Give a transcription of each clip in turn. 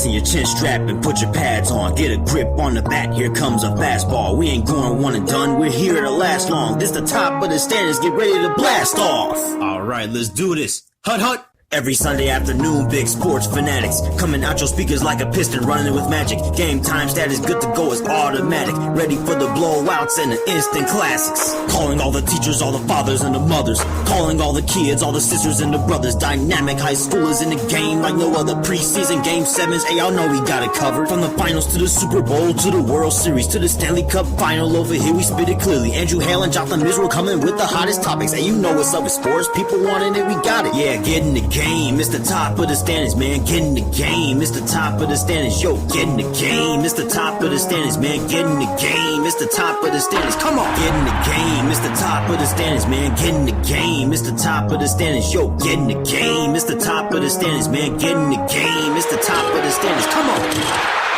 Fasten your chin strap and put your pads on. Get a grip on the bat, here comes a fastball. We ain't going one and done, we're here to last long. This the top of the standards, get ready to blast off. Alright, let's do this. Hut hut! Every Sunday afternoon, big sports fanatics coming out your speakers like a piston running with magic. Game time status good to go is automatic. Ready for the blowouts and the instant classics. Calling all the teachers, all the fathers and the mothers. Calling all the kids, all the sisters and the brothers. Dynamic high schoolers in the game like no other preseason. Game 7s, hey, y'all know we got it covered. From the finals to the Super Bowl to the World Series to the Stanley Cup final. Over here we spit it clearly. Andrew Hale and Jotham Israel coming with the hottest topics. Hey, you know what's up with sports. People wanting it, we got it. Yeah, get in the game. It's the top of the standards, man. Get in the game. It's the top of the standards. Yo, get in the game. It's the top of the standards, man. Get in the game. It's the top of the standards. Come on. Get in the game. It's the top of the standards, man. Get in the game. It's the top of the standards. Yo, get in the game. It's the top of the standards, man. Get in the game. It's the top of the standards. Come on.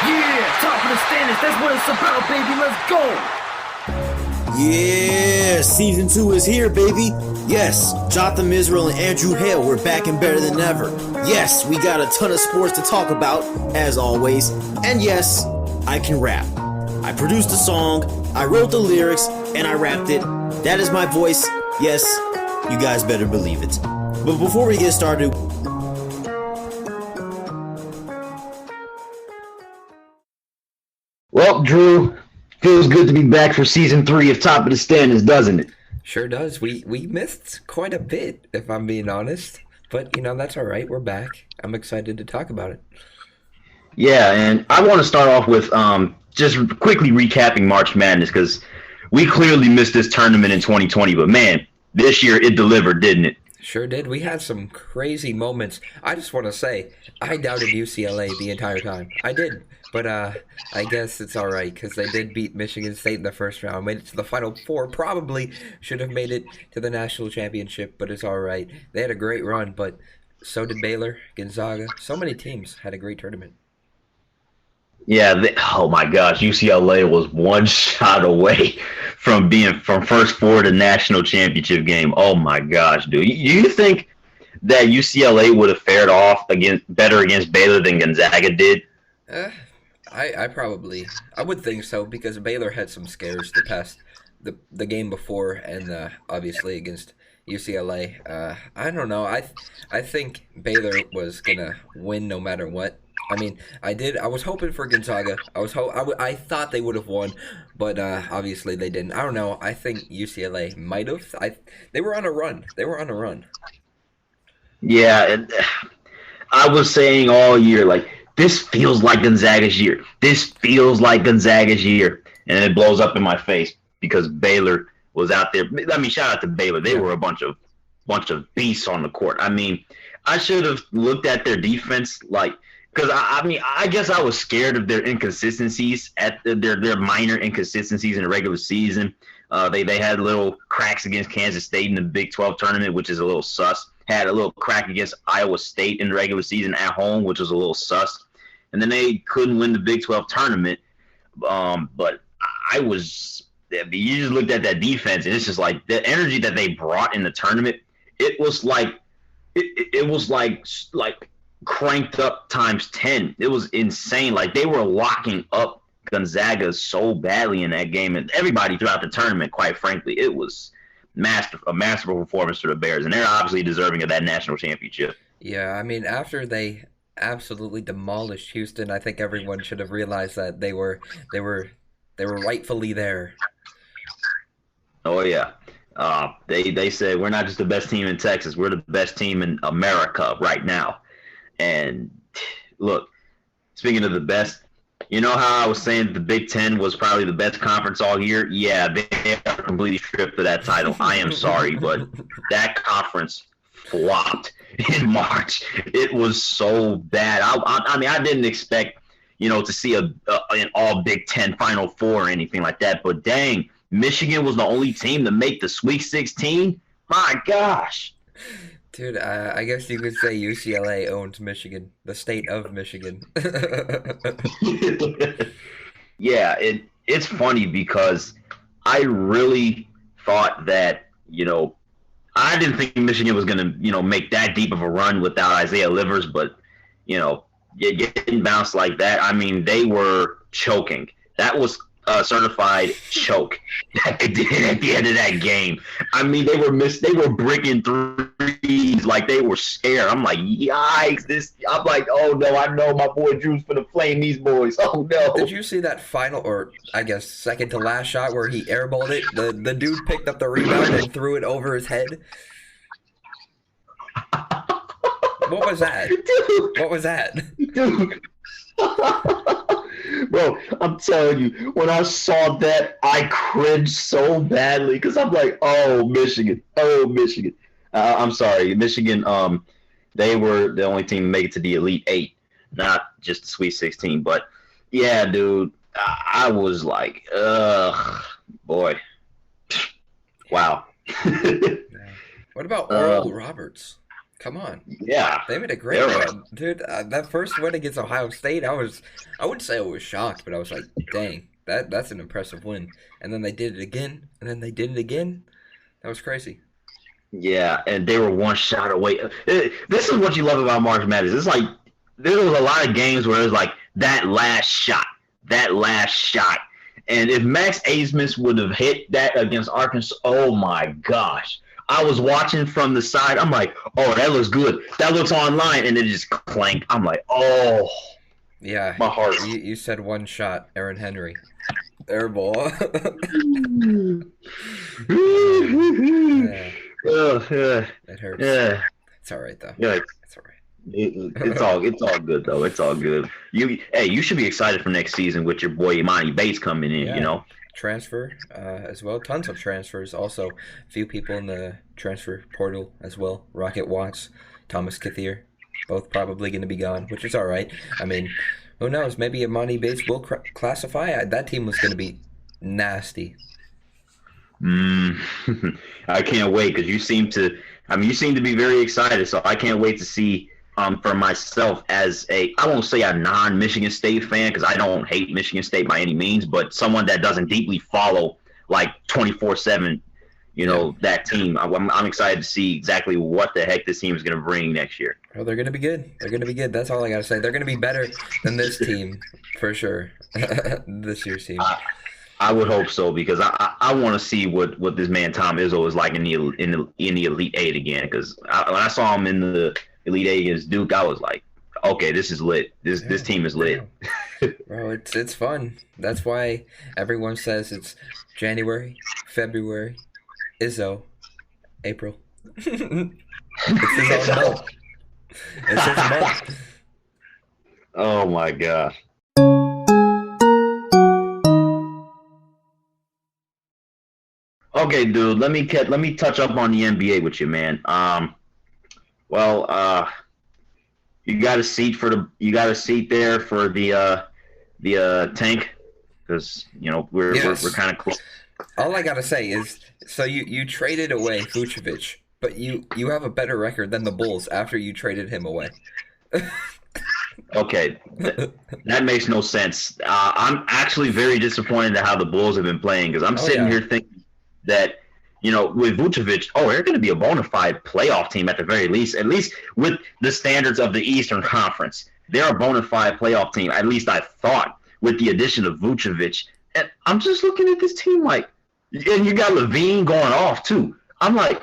Yeah, top of the standards. That's what it's about, baby. Let's go. Yeah, season 2 is here, baby. Yes, Jotham Israel and Andrew Hale, we're back and better than ever. Yes, we got a ton of sports to talk about, as always. And yes, I can rap. I produced the song, I wrote the lyrics, and I rapped it. That is my voice. Yes, you guys better believe it. But before we get started... Well, Drew, feels good to be back for season 3 of Top of the Standards, doesn't it? Sure does. We missed quite a bit, if I'm being honest. But, that's all right. We're back. I'm excited to talk about it. Yeah, and I want to start off with just quickly recapping March Madness, because we clearly missed this tournament in 2020. But, man, this year it delivered, didn't it? Sure did. We had some crazy moments. I just want to say, I doubted UCLA the entire time. I did. But I guess it's all right because they did beat Michigan State in the first round, made it to the Final Four, probably should have made it to the national championship, but it's all right. They had a great run, but so did Baylor, Gonzaga. So many teams had a great tournament. Yeah, oh my gosh, UCLA was one shot away from being from first four to national championship game. Oh my gosh, dude. Do you think that UCLA would have fared off better against Baylor than Gonzaga did? I would think so because Baylor had some scares the game before and obviously against UCLA. I don't know. I think Baylor was gonna win no matter what. I mean, I was hoping for Gonzaga. I thought they would have won, but obviously they didn't. I don't know. I think UCLA might have. They were on a run. Yeah, and I was saying all year, like, this feels like Gonzaga's year. And then it blows up in my face because Baylor was out there. I mean, shout out to Baylor. They were a bunch of beasts on the court. I mean, I should have looked at their defense because I guess I was scared of their inconsistencies their minor inconsistencies in the regular season. They had little cracks against Kansas State in the Big 12 tournament, which is a little sus. Had a little crack against Iowa State in the regular season at home, which was a little sus. And then they couldn't win the Big 12 tournament. But you just looked at that defense, and it's just like the energy that they brought in the tournament. It was like cranked up times 10. It was insane. Like, they were locking up Gonzaga so badly in that game, and everybody throughout the tournament. Quite frankly, it was a masterful performance for the Bears, and they're obviously deserving of that national championship. Yeah, I mean, after they absolutely demolished Houston, I think everyone should have realized that they were rightfully there. Oh yeah, they said we're not just the best team in Texas, we're the best team in America right now. And look, speaking of the best, you know how I was saying the Big Ten was probably the best conference all year? Yeah, they are completely stripped of that title. I am sorry, but that conference flopped in March. It was so bad. I mean, I didn't expect, to see an all Big Ten Final Four or anything like that. But dang, Michigan was the only team to make the Sweet 16. My gosh. Dude, I guess you could say UCLA owns Michigan, the state of Michigan. Yeah, it's funny because I really thought that, I didn't think Michigan was going to, make that deep of a run without Isaiah Livers, but, getting bounced like that. I mean, they were choking. That was a certified choke that they did at the end of that game. I mean, they were bricking threes like they were scared. I'm like, yikes! I'm like, oh no, I know my boy Drew's gonna flame these boys. Oh no! Did you see that final, or I guess second to last shot where he airballed it? The dude picked up the rebound and threw it over his head. What was that? Dude, What was that? dude. Bro, I'm telling you, when I saw that, I cringed so badly because I'm like, oh, Michigan. I'm sorry, Michigan. They were the only team to make it to the Elite Eight, not just the Sweet 16. But yeah, dude, I was like, ugh, boy, wow. What about Oral Roberts? Come on. Yeah, They made a great run. Dude, that first win against Ohio State, I wouldn't say I was shocked, but I was like, dang, that's an impressive win. And then they did it again, and then they did it again. That was crazy. yeah, and they were one shot away. This is what you love about March Madness. It's like there was a lot of games where it was like that last shot. And if Max Abmas would have hit that against Arkansas, oh my gosh. I was watching from the side. I'm like, oh, that looks good. That looks online. And it just clanked. I'm like, oh. Yeah. My heart. You said one shot, Aaron Henry. Airball. Yeah, it hurts. Yeah. It's all right, though. Yeah. It's all right. It's all good though. It's all good. You should be excited for next season with your boy Imani Bates coming in. Yeah. You know. Transfer as well. Tons of transfers. Also, a few people in the transfer portal as well. Rocket Watts, Thomas Kithier, both probably going to be gone, which is all right. I mean, who knows? Maybe Imani Bates will classify. That team was going to be nasty. I can't wait because you seem to be very excited. So I can't wait to see. For myself as I won't say a non-Michigan State fan because I don't hate Michigan State by any means, but someone that doesn't deeply follow like 24/7, that team. I'm excited to see exactly what the heck this team is going to bring next year. Well, they're going to be good. They're going to be good. That's all I got to say. They're going to be better than this team for sure. This year's team. I would hope so because I want to see what this man Tom Izzo is like in the Elite Eight again because when I saw him in the Elite Eight against Duke, I was like, okay, this is lit. This team is lit. Bro, it's fun. That's why everyone says it's January, February, Izzo, April. It's his own month. It's his month. Oh my gosh. Okay, dude. Let me touch up on the NBA with you, man. Well, you got a seat there for the tank because we're kind of close. All I gotta say is, so you traded away Vucevic, but you have a better record than the Bulls after you traded him away. Okay, that makes no sense. I'm actually very disappointed at how the Bulls have been playing because I'm sitting here thinking that. With Vucevic, they're going to be a bona fide playoff team at the very least. At least with the standards of the Eastern Conference, they're a bona fide playoff team. At least I thought with the addition of Vucevic. And I'm just looking at this team like, and you got Levine going off too. I'm like,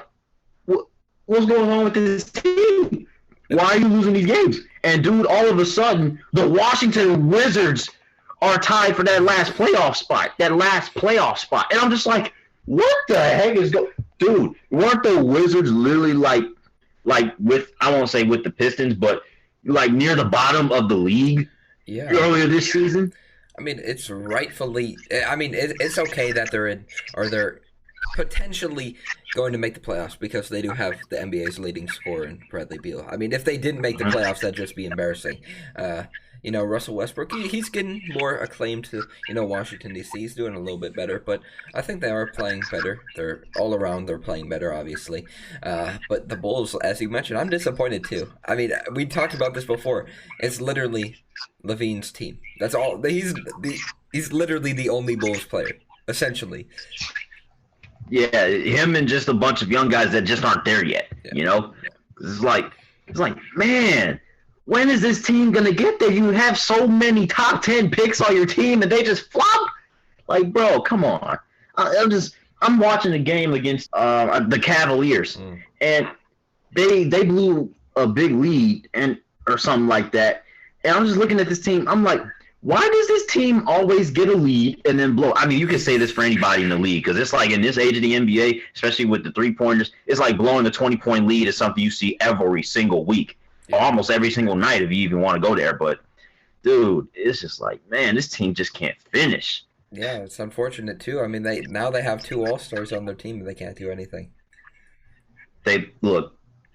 what's going on with this team? Why are you losing these games? And dude, all of a sudden, the Washington Wizards are tied for that last playoff spot. And I'm just like, what the heck is going? Dude, weren't the Wizards literally like with, I won't say with the Pistons, but like near the bottom of the league earlier this season? I mean, it's rightfully. I mean, it's okay that they're potentially going to make the playoffs because they do have the NBA's leading scorer in Bradley Beal. I mean, if they didn't make the playoffs, that'd just be embarrassing. Russell Westbrook, he's getting more acclaim to, Washington, D.C. He's doing a little bit better, but I think they are playing better. They're all around, they're playing better, obviously. But the Bulls, as you mentioned, I'm disappointed too. I mean, we talked about this before. It's literally Levine's team. That's all. He's literally the only Bulls player, essentially. Yeah, him and just a bunch of young guys that just aren't there yet, It's like, man, when is this team gonna get there? You have so many top 10 picks on your team, and they just flop. Like, bro, come on. I'm watching the game against the Cavaliers, and they blew a big lead or something like that. And I'm just looking at this team. I'm like, why does this team always get a lead and then blow? I mean, you can say this for anybody in the league because it's like in this age of the NBA, especially with the three-pointers, it's like blowing a 20-point lead is something you see every single week, almost every single night if you even want to go there. But, dude, it's just like, man, this team just can't finish. Yeah, it's unfortunate too. I mean, they have 2 All-Stars on their team, and they can't do anything. They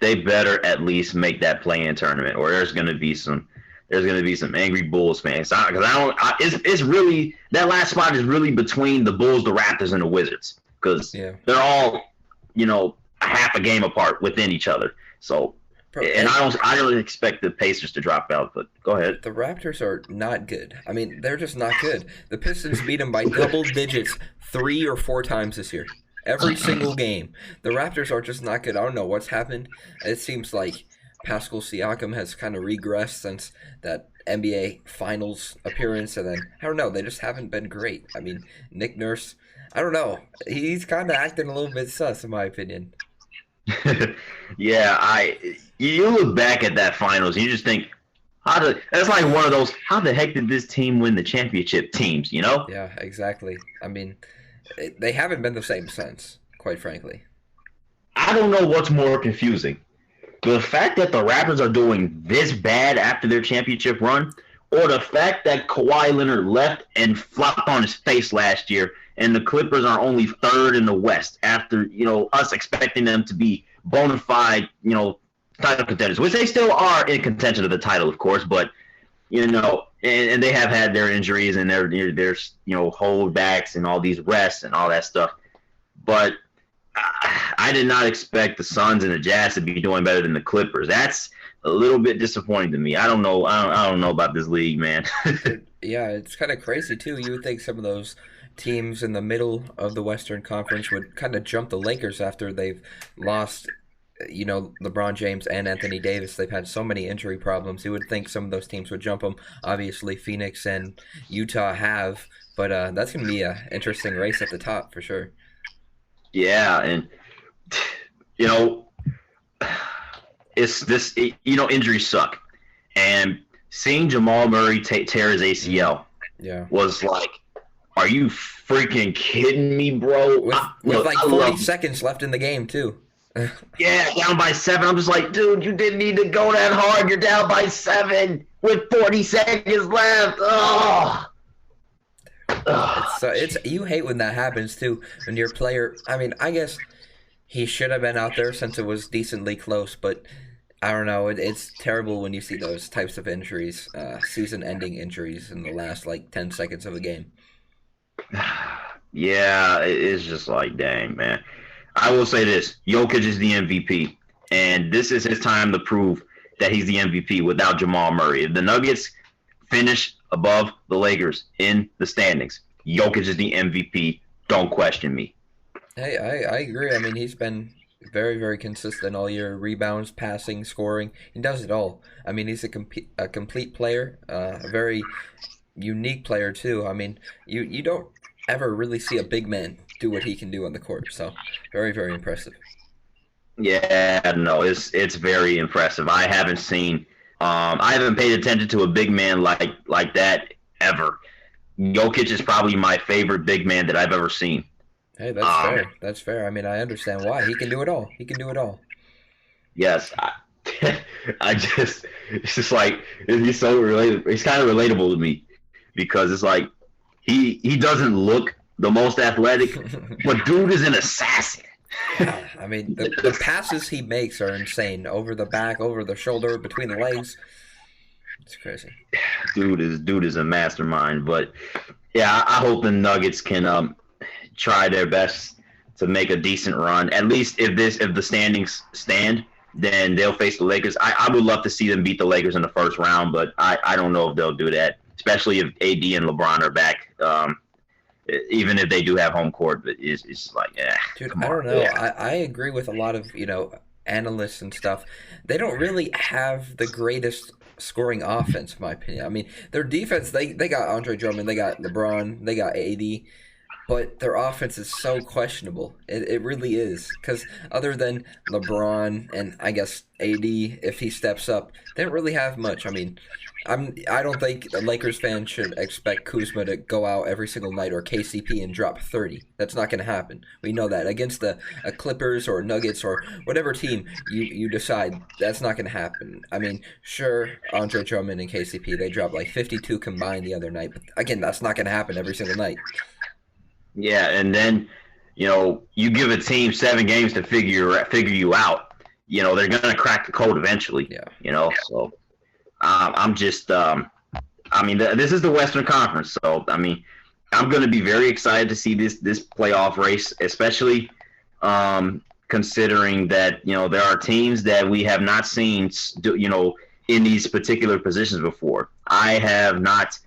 better at least make that play-in tournament, or there's going to be some angry Bulls fans. It's really that last spot is really between the Bulls, the Raptors, and the Wizards because they're all a half a game apart within each other. So. And I don't expect the Pacers to drop out, but go ahead. The Raptors are not good. I mean, they're just not good. The Pistons beat them by double digits 3 or 4 times this year. Every single game. The Raptors are just not good. I don't know what's happened. It seems like Pascal Siakam has kind of regressed since that NBA Finals appearance, and then, I don't know, they just haven't been great. I mean, Nick Nurse, I don't know. He's kind of acting a little bit sus, in my opinion. Yeah, you look back at that finals, you just think, that's like one of those, how the heck did this team win the championship teams, you know? Yeah, exactly. I mean, they haven't been the same since, quite frankly. I don't know what's more confusing. The fact that the Raptors are doing this bad after their championship run, or the fact that Kawhi Leonard left and flopped on his face last year, and the Clippers are only 3rd in the West after, us expecting them to be bona fide, title contenders, which they still are in contention of the title, of course, but, and they have had their injuries and their holdbacks and all these rests and all that stuff. But I did not expect the Suns and the Jazz to be doing better than the Clippers. That's a little bit disappointing to me. I don't know. I don't know about this league, man. Yeah, it's kind of crazy, too. You would think some of those teams in the middle of the Western Conference would kind of jump the Lakers after they've lost, LeBron James and Anthony Davis. They've had so many injury problems. You would think some of those teams would jump them. Obviously, Phoenix and Utah have, but that's going to be an interesting race at the top for sure. Yeah, and, injuries suck. And seeing Jamal Murray tear his ACL was like, are you freaking kidding me, bro? With 40 seconds left in the game, too. Yeah, down by 7. I'm just like, dude, you didn't need to go that hard. You're down by 7 with 40 seconds left. Oh. It's you hate when that happens, too, when your player, I mean, I guess he should have been out there since it was decently close, but I don't know. It's terrible when you see those types of injuries, season-ending injuries in the last, 10 seconds of a game. Yeah, it's just like, dang, man. I will say this. Jokic is the MVP, and this is his time to prove that he's the MVP without Jamal Murray. If the Nuggets finish above the Lakers in the standings, Jokic is the MVP. Don't question me. Hey, I agree. I mean, he's been very, very consistent all year. Rebounds, passing, scoring. He does it all. I mean, he's a complete player, a very unique player, too. I mean, you don't ever really see a big man do what he can do on the court. So, very, very impressive. Yeah, no, it's very impressive. I haven't paid attention to a big man like that ever. Jokic is probably my favorite big man that I've ever seen. Hey, that's fair. That's fair. I mean, I understand why. He can do it all. He can do it all. Yes. It's just like, he's so relatable. He's kind of relatable to me because it's like, he doesn't look the most athletic, but dude is an assassin. Yeah, I mean, the passes he makes are insane. Over the back, over the shoulder, between the legs. It's crazy. Dude is a mastermind. But yeah, I hope the Nuggets can try their best to make a decent run. At least if the standings stand, then they'll face the Lakers. I would love to see them beat the Lakers in the first round, but I don't know if they'll do that, especially if AD and LeBron are back. Even if they do have home court, but it's like, dude, I don't know. Yeah. I agree with a lot of analysts and stuff. They don't really have the greatest scoring offense, in my opinion. I mean, their defense, they got Andre Drummond, they got LeBron, they got AD, but their offense is so questionable. It really is. Because other than LeBron and I guess AD, if he steps up, they don't really have much. I mean, I don't think a Lakers fan should expect Kuzma to go out every single night or KCP and drop 30. That's not going to happen. We know that. Against a Clippers or Nuggets or whatever team you decide, that's not going to happen. I mean, sure, Andre Drummond and KCP, they dropped like 52 combined the other night. But again, that's not going to happen every single night. Yeah, and then, you give a team 7 games to figure you out. They're going to crack the code eventually. Yeah. So I'm just this is the Western Conference, so I mean, I'm going to be very excited to see this playoff race, especially considering that there are teams that we have not seen in these particular positions before. I have not.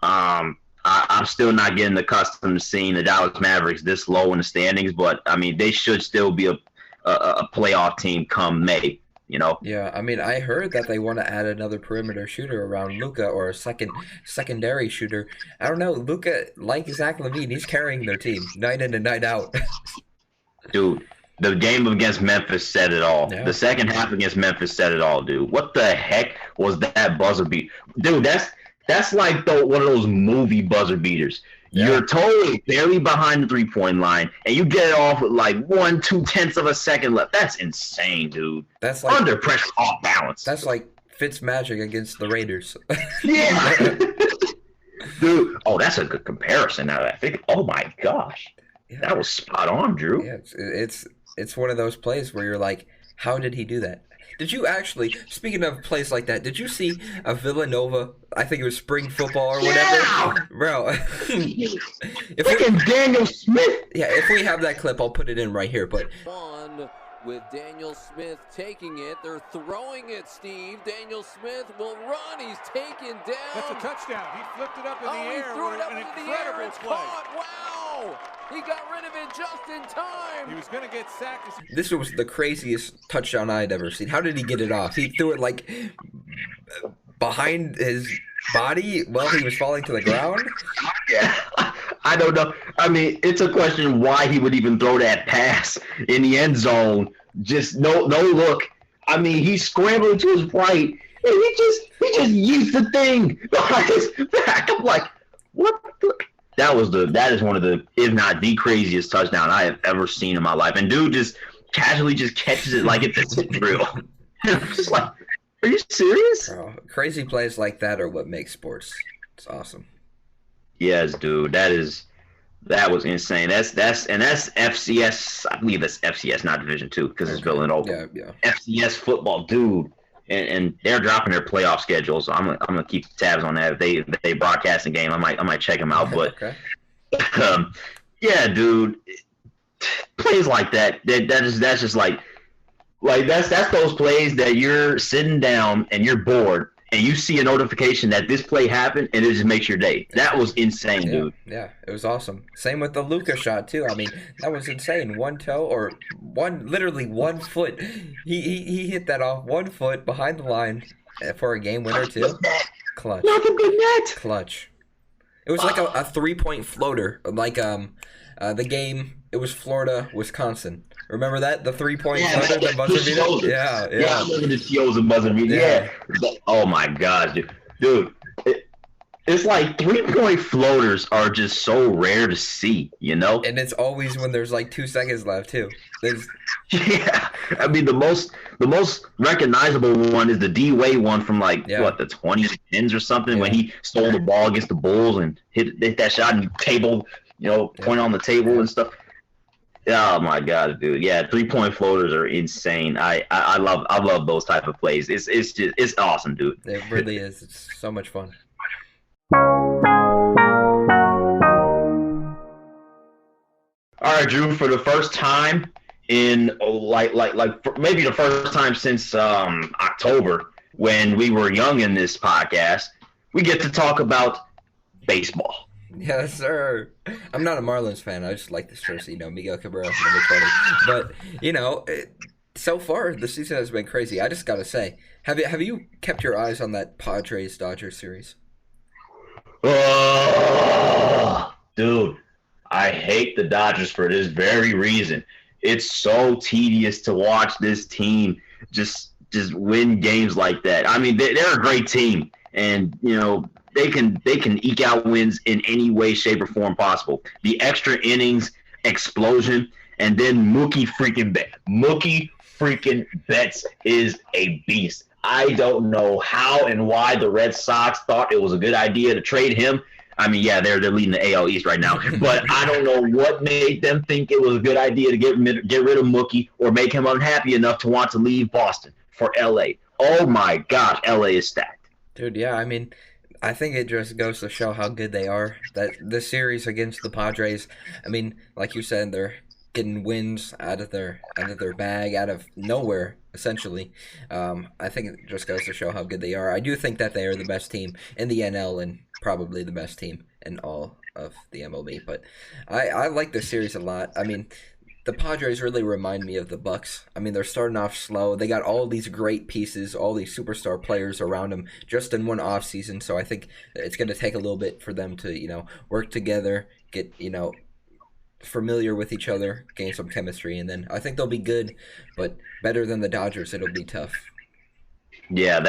I'm still not getting accustomed to seeing the Dallas Mavericks this low in the standings, but I mean they should still be a playoff team come May. Yeah, I mean, I heard that they want to add another perimeter shooter around Luka or a secondary shooter. I don't know. Luka, like Zach LaVine, he's carrying their team night in and night out. Dude, the game against Memphis said it all. Yeah. The second half against Memphis said it all, dude. What the heck was that buzzer beat? Dude, that's like one of those movie buzzer beaters. Yeah. You're totally barely behind the three-point line, and you get it off with like 1/2 of a second left. That's insane, dude. That's like under pressure, off balance. That's like Fitz Magic against the Raiders. Yeah, dude. Oh, that's a good comparison. Now that I think, oh my gosh, that was spot on, Drew. Yeah, it's one of those plays where you're like, how did he do that? Did you actually, speaking of plays like that, did you see a Villanova, I think it was spring football or whatever? Yeah! Bro. Freaking Daniel Smith. Yeah, if we have that clip, I'll put it in right here. But on with Daniel Smith taking it. They're throwing it, Steve. Daniel Smith will run. He's taken down. That's a touchdown. He flipped it up in the air. He threw it up an into the air. It's play. caught. Wow. He got rid of it just in time. He was going to get sacked. This was the craziest touchdown I'd ever seen. How did he get it off? He threw it like behind his body while he was falling to the ground? Yeah, I don't know. I mean, it's a question why he would even throw that pass in the end zone. Just no look. I mean, he's scrambling to his right, and he just used the thing behind his back. I'm like, what the? That is one of the, if not the craziest touchdown I have ever seen in my life. And dude just casually just catches it like it's a drill. I'm just like, are you serious? Bro, crazy plays like that are what makes sports. It's awesome. Yes, dude. That was insane. That's FCS. I believe that's FCS, not Division II, because it's Villanova. Yeah. FCS football, dude. And they're dropping their playoff schedule, so I'm gonna keep tabs on that. If they broadcast a game, I might check them out. But okay. Yeah, dude, plays like that's just like that's those plays that you're sitting down and you're bored and you see a notification that this play happened and it just makes your day. That was insane, dude. Yeah, it was awesome. Same with the Luka shot too. I mean, that was insane. One toe or literally 1 foot. He hit that off 1 foot behind the line for a game winner too. Clutch. Nothing but net. Clutch. It was like a 3-point floater. Like the game. It was Florida-Wisconsin. Remember that? The 3-point floater, the buzzer beater? Yeah. I remember the TOs and buzzer beater. Yeah. Oh, my gosh, dude. It's like 3-point floaters are just so rare to see, you know? And it's always when there's like 2 seconds left, too. Yeah. I mean, the most recognizable one is the D-Wade one from the 2010s or something when he stole the ball against the Bulls and hit that shot and table, point on the table and stuff. Oh my God, dude! Yeah, 3-point floaters are insane. I love those type of plays. It's awesome, dude. It really is. It's so much fun. All right, Drew. For the first time in maybe the first time since October when we were young in this podcast, we get to talk about baseball. Yes, sir. I'm not a Marlins fan. I just like this jersey, Miguel Cabrera, number 20. But, so far the season has been crazy. I just gotta say, have you kept your eyes on that Padres Dodgers series? Oh, dude, I hate the Dodgers for this very reason. It's so tedious to watch this team just win games like that. I mean, they're a great team, and they can eke out wins in any way, shape, or form possible. The extra innings explosion, and then Mookie freaking Betts is a beast. I don't know how and why the Red Sox thought it was a good idea to trade him. I mean, yeah, they're leading the AL East right now, but I don't know what made them think it was a good idea to get rid of Mookie or make him unhappy enough to want to leave Boston for LA. Oh my gosh, LA is stacked. Dude, yeah, I mean, I think it just goes to show how good they are. That this series against the Padres, I mean, like you said, they're getting wins out of their bag, out of nowhere, essentially. I think it just goes to show how good they are. I do think that they are the best team in the NL and probably the best team in all of the MLB. But I like this series a lot. I mean, the Padres really remind me of the Bucks. I mean, they're starting off slow. They got all these great pieces, all these superstar players around them just in one offseason. So I think it's going to take a little bit for them to, work together, get, familiar with each other, gain some chemistry, and then I think they'll be good, but better than the Dodgers, it'll be tough. Yeah,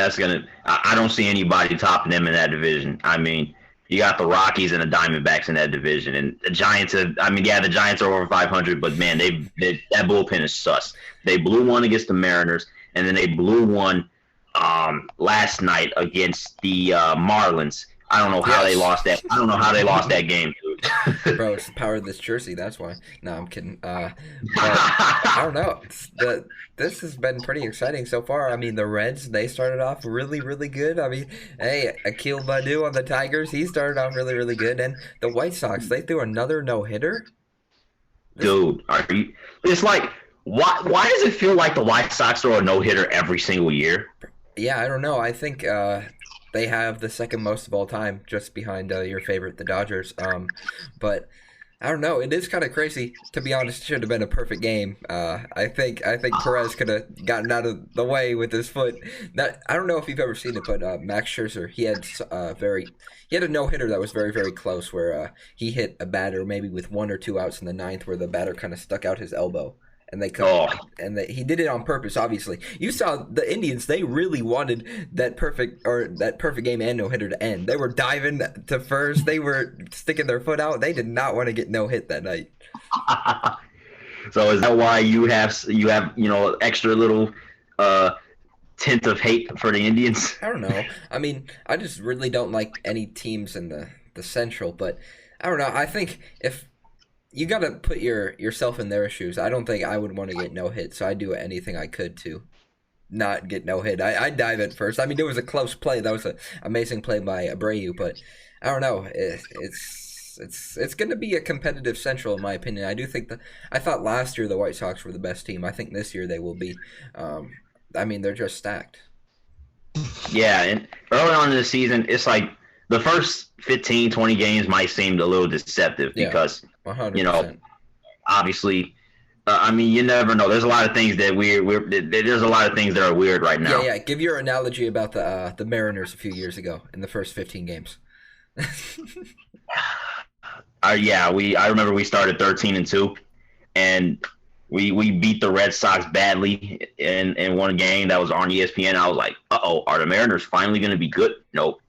I don't see anybody topping them in that division. I mean, you got the Rockies and the Diamondbacks in that division, and the Giants the Giants are over 500, but man, that bullpen is sus. They blew one against the Mariners, and then they blew one last night against the Marlins. I don't know how they lost that. I don't know how they lost that game, dude. Bro, it's the power of this jersey. That's why. No, I'm kidding. But I don't know. This has been pretty exciting so far. I mean, the Reds, they started off really, really good. I mean, hey, Akil Baddoo on the Tigers, he started off really, really good. And the White Sox, they threw another no-hitter. Dude, it's like, why does it feel like the White Sox throw a no-hitter every single year? Yeah, I don't know. I think they have the second most of all time, just behind your favorite, the Dodgers. But I don't know. It is kind of crazy. To be honest, it should have been a perfect game. I think Perez could have gotten out of the way with his foot. I don't know if you've ever seen it, but Max Scherzer, he had a no-hitter that was very, very close, where he hit a batter maybe with 1 or 2 outs in the ninth, where the batter kind of stuck out his elbow. And he did it on purpose. Obviously, you saw the Indians. They really wanted that perfect game and no hitter to end. They were diving to first. They were sticking their foot out. They did not want to get no hit that night. So is that why you have extra little tint of hate for the Indians? I don't know. I mean, I just really don't like any teams in the Central. But I don't know. I think if you got to put yourself in their shoes. I don't think I would want to get no hit, so I'd do anything I could to not get no hit. I'd dive at first. I mean, it was a close play. That was an amazing play by Abreu, but I don't know. It's going to be a competitive Central, in my opinion. I thought last year the White Sox were the best team. I think this year they will be. I mean, they're just stacked. Yeah, and early on in the season, it's like the first 15, 20 games might seem a little deceptive because, 100%. Obviously, I mean, you never know. There's a lot of things that there's a lot of things that are weird right now. Yeah. Give your analogy about the Mariners a few years ago in the first 15 games. I remember we started 13-2, and we beat the Red Sox badly in one game that was on ESPN. I was like, are the Mariners finally going to be good? Nope.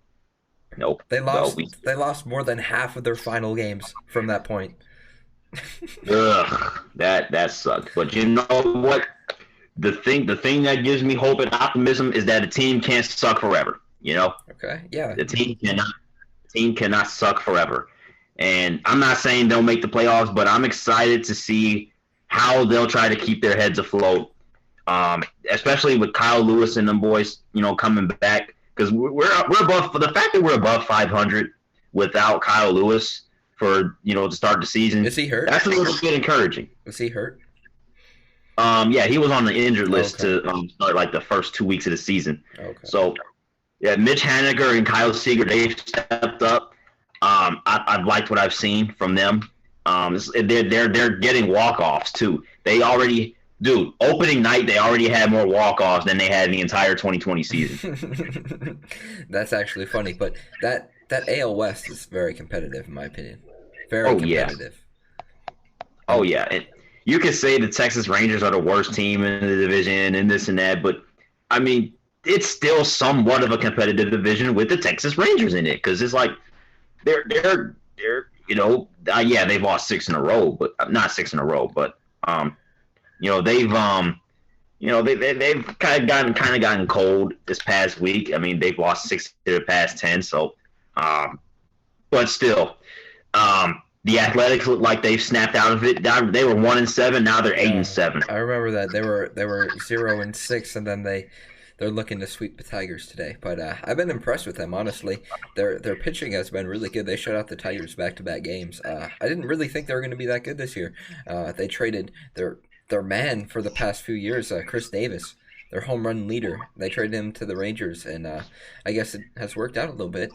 They lost more than half of their final games from that point. Ugh, that sucked. But you know what? The thing that gives me hope and optimism is that a team can't suck forever. Okay. Yeah. The team cannot suck forever. And I'm not saying they'll make the playoffs, but I'm excited to see how they'll try to keep their heads afloat. Especially with Kyle Lewis and them boys, coming back. Because we're above, for the fact that we're above 500 without Kyle Lewis for to start the season. Is he hurt? That's a little bit encouraging. Was he hurt? Yeah, he was on the injured list to start like the first 2 weeks of the season. Okay. So, yeah, Mitch Haniger and Kyle Seager, they've stepped up. I've liked what I've seen from them. They're getting walk-offs too. They Dude, opening night, they already had more walk-offs than they had in the entire 2020 season. That's actually funny, but that AL West is very competitive, in my opinion. Very competitive. Oh, yeah. And you could say the Texas Rangers are the worst team in the division and this and that, but, I mean, it's still somewhat of a competitive division with the Texas Rangers in it because it's like they're they've lost 6 in a row, but not 6 in a row, but they've kind of gotten cold this past week. I mean, they've lost 6 of their past 10, so but still, the Athletics look like they've snapped out of it. They were 1-7, now they're 8-7. I remember that they were 0-6, and then they're looking to sweep the Tigers today. But I've been impressed with them, honestly. Their pitching has been really good. They shut out the Tigers back-to-back games. I didn't really think they were going to be that good this year. They traded their man for the past few years, Chris Davis, their home run leader. They traded him to the Rangers, and I guess it has worked out a little bit.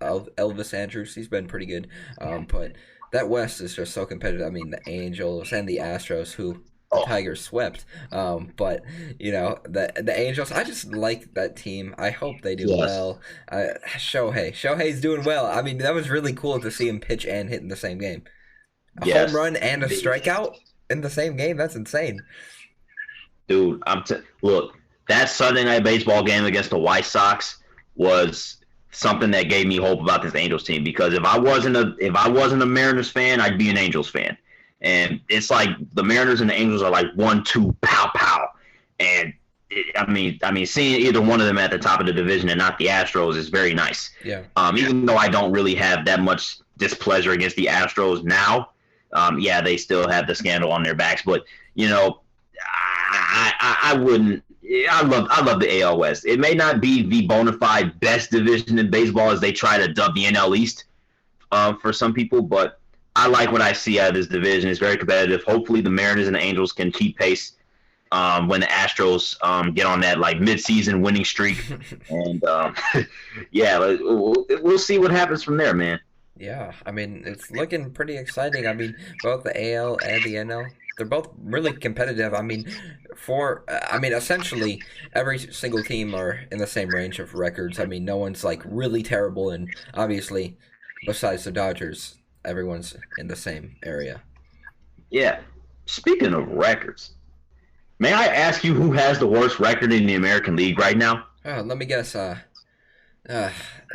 Elvis Andrus, he's been pretty good. But that West is just so competitive. I mean, the Angels and the Astros, who the Tigers swept. But, the Angels, I just like that team. I hope they do well. Shohei's doing well. I mean, that was really cool to see him pitch and hit in the same game. A home run and a strikeout in the same game? That's insane. Dude, look, that Sunday Night Baseball game against the White Sox was something that gave me hope about this Angels team because if I wasn't a Mariners fan, I'd be an Angels fan. And it's like the Mariners and the Angels are like 1-2 pow pow. And I mean, seeing either one of them at the top of the division and not the Astros is very nice. Yeah. Even though I don't really have that much displeasure against the Astros now, they still have the scandal on their backs. But I wouldn't. I love the AL West. It may not be the bona fide best division in baseball as they try to dub the NL East for some people, but I like what I see out of this division. It's very competitive. Hopefully the Mariners and the Angels can keep pace when the Astros get on that like mid-season winning streak. And we'll see what happens from there, man. Yeah, I mean, it's looking pretty exciting. I mean, both the AL and the NL, they're both really competitive. I mean, essentially every single team are in the same range of records. I mean, no one's like really terrible, and obviously, besides the Dodgers, everyone's in the same area. Yeah. Speaking of records, may I ask you who has the worst record in the American League right now? Let me guess. Is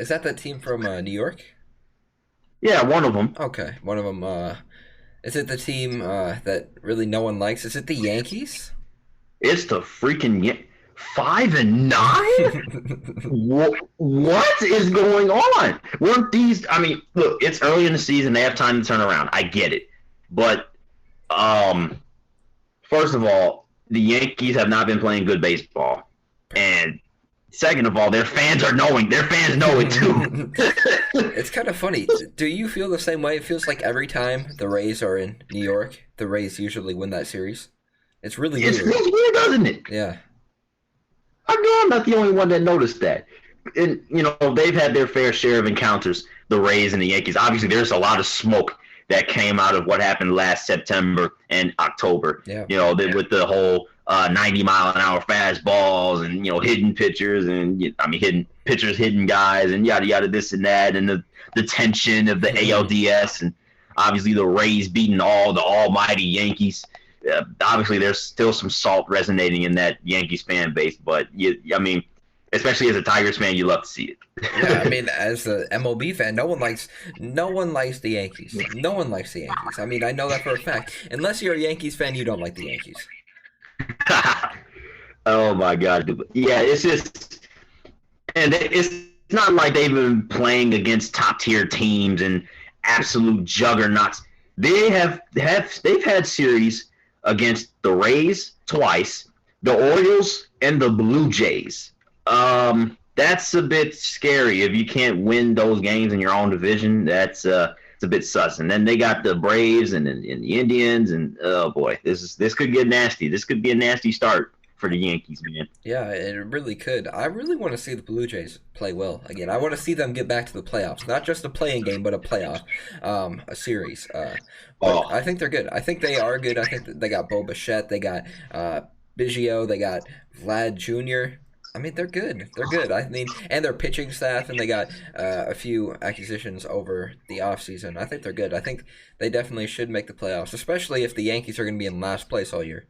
that team from New York? Yeah, one of them. Okay, one of them. Is it the team that really no one likes? Is it the Yankees? It's the freaking 5-9? What is going on? Weren't these? I mean, look, it's early in the season. They have time to turn around. I get it, but first of all, the Yankees have not been playing good baseball, and second of all, their fans are knowing. Their fans know it too. It's kind of funny. Do you feel the same way? It feels like every time the Rays are in New York, the Rays usually win that series. It's really weird. It's weird, doesn't it? Yeah. I know I'm not the only one that noticed that. And, they've had their fair share of encounters, the Rays and the Yankees. Obviously, there's a lot of smoke that came out of what happened last September and October. Yeah. With the whole 90-mile-an-hour fastballs and, hidden pitchers and, hidden pitchers, hidden guys and yada, yada, this and that, and the tension of the ALDS and obviously the Rays beating the almighty Yankees. Obviously, there's still some salt resonating in that Yankees fan base, but, especially as a Tigers fan, you love to see it. Yeah, as an MLB fan, no one likes the Yankees. No one likes the Yankees. I know that for a fact. Unless you're a Yankees fan, you don't like the Yankees. Oh my God! Yeah, it's just, and it's not like they've been playing against top tier teams and absolute juggernauts. They've had series against the Rays twice, the Orioles, and the Blue Jays. That's a bit scary if you can't win those games in your own division. It's a bit sus. And then they got the Braves and the Indians, and oh boy, this could get nasty. This could be a nasty start for the Yankees, man. Yeah, it really could. I really want to see the Blue Jays play well again. I want to see them get back to the playoffs, not just a playing game, but a playoff, a series. But Oh, I think they're good. I think they are good. I think that they got Bo Bichette, they got Biggio, they got Vlad Jr. I mean, they're good. They're good. I mean, and their pitching staff, and they got a few acquisitions over the offseason. I think they're good. I think they definitely should make the playoffs, especially if the Yankees are going to be in last place all year.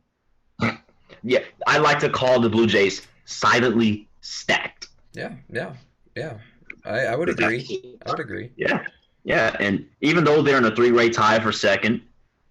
yeah. I like to call the Blue Jays silently stacked. Yeah, yeah, yeah. I would agree. I would agree. Yeah, yeah. And even though they're in a three-way tie for second,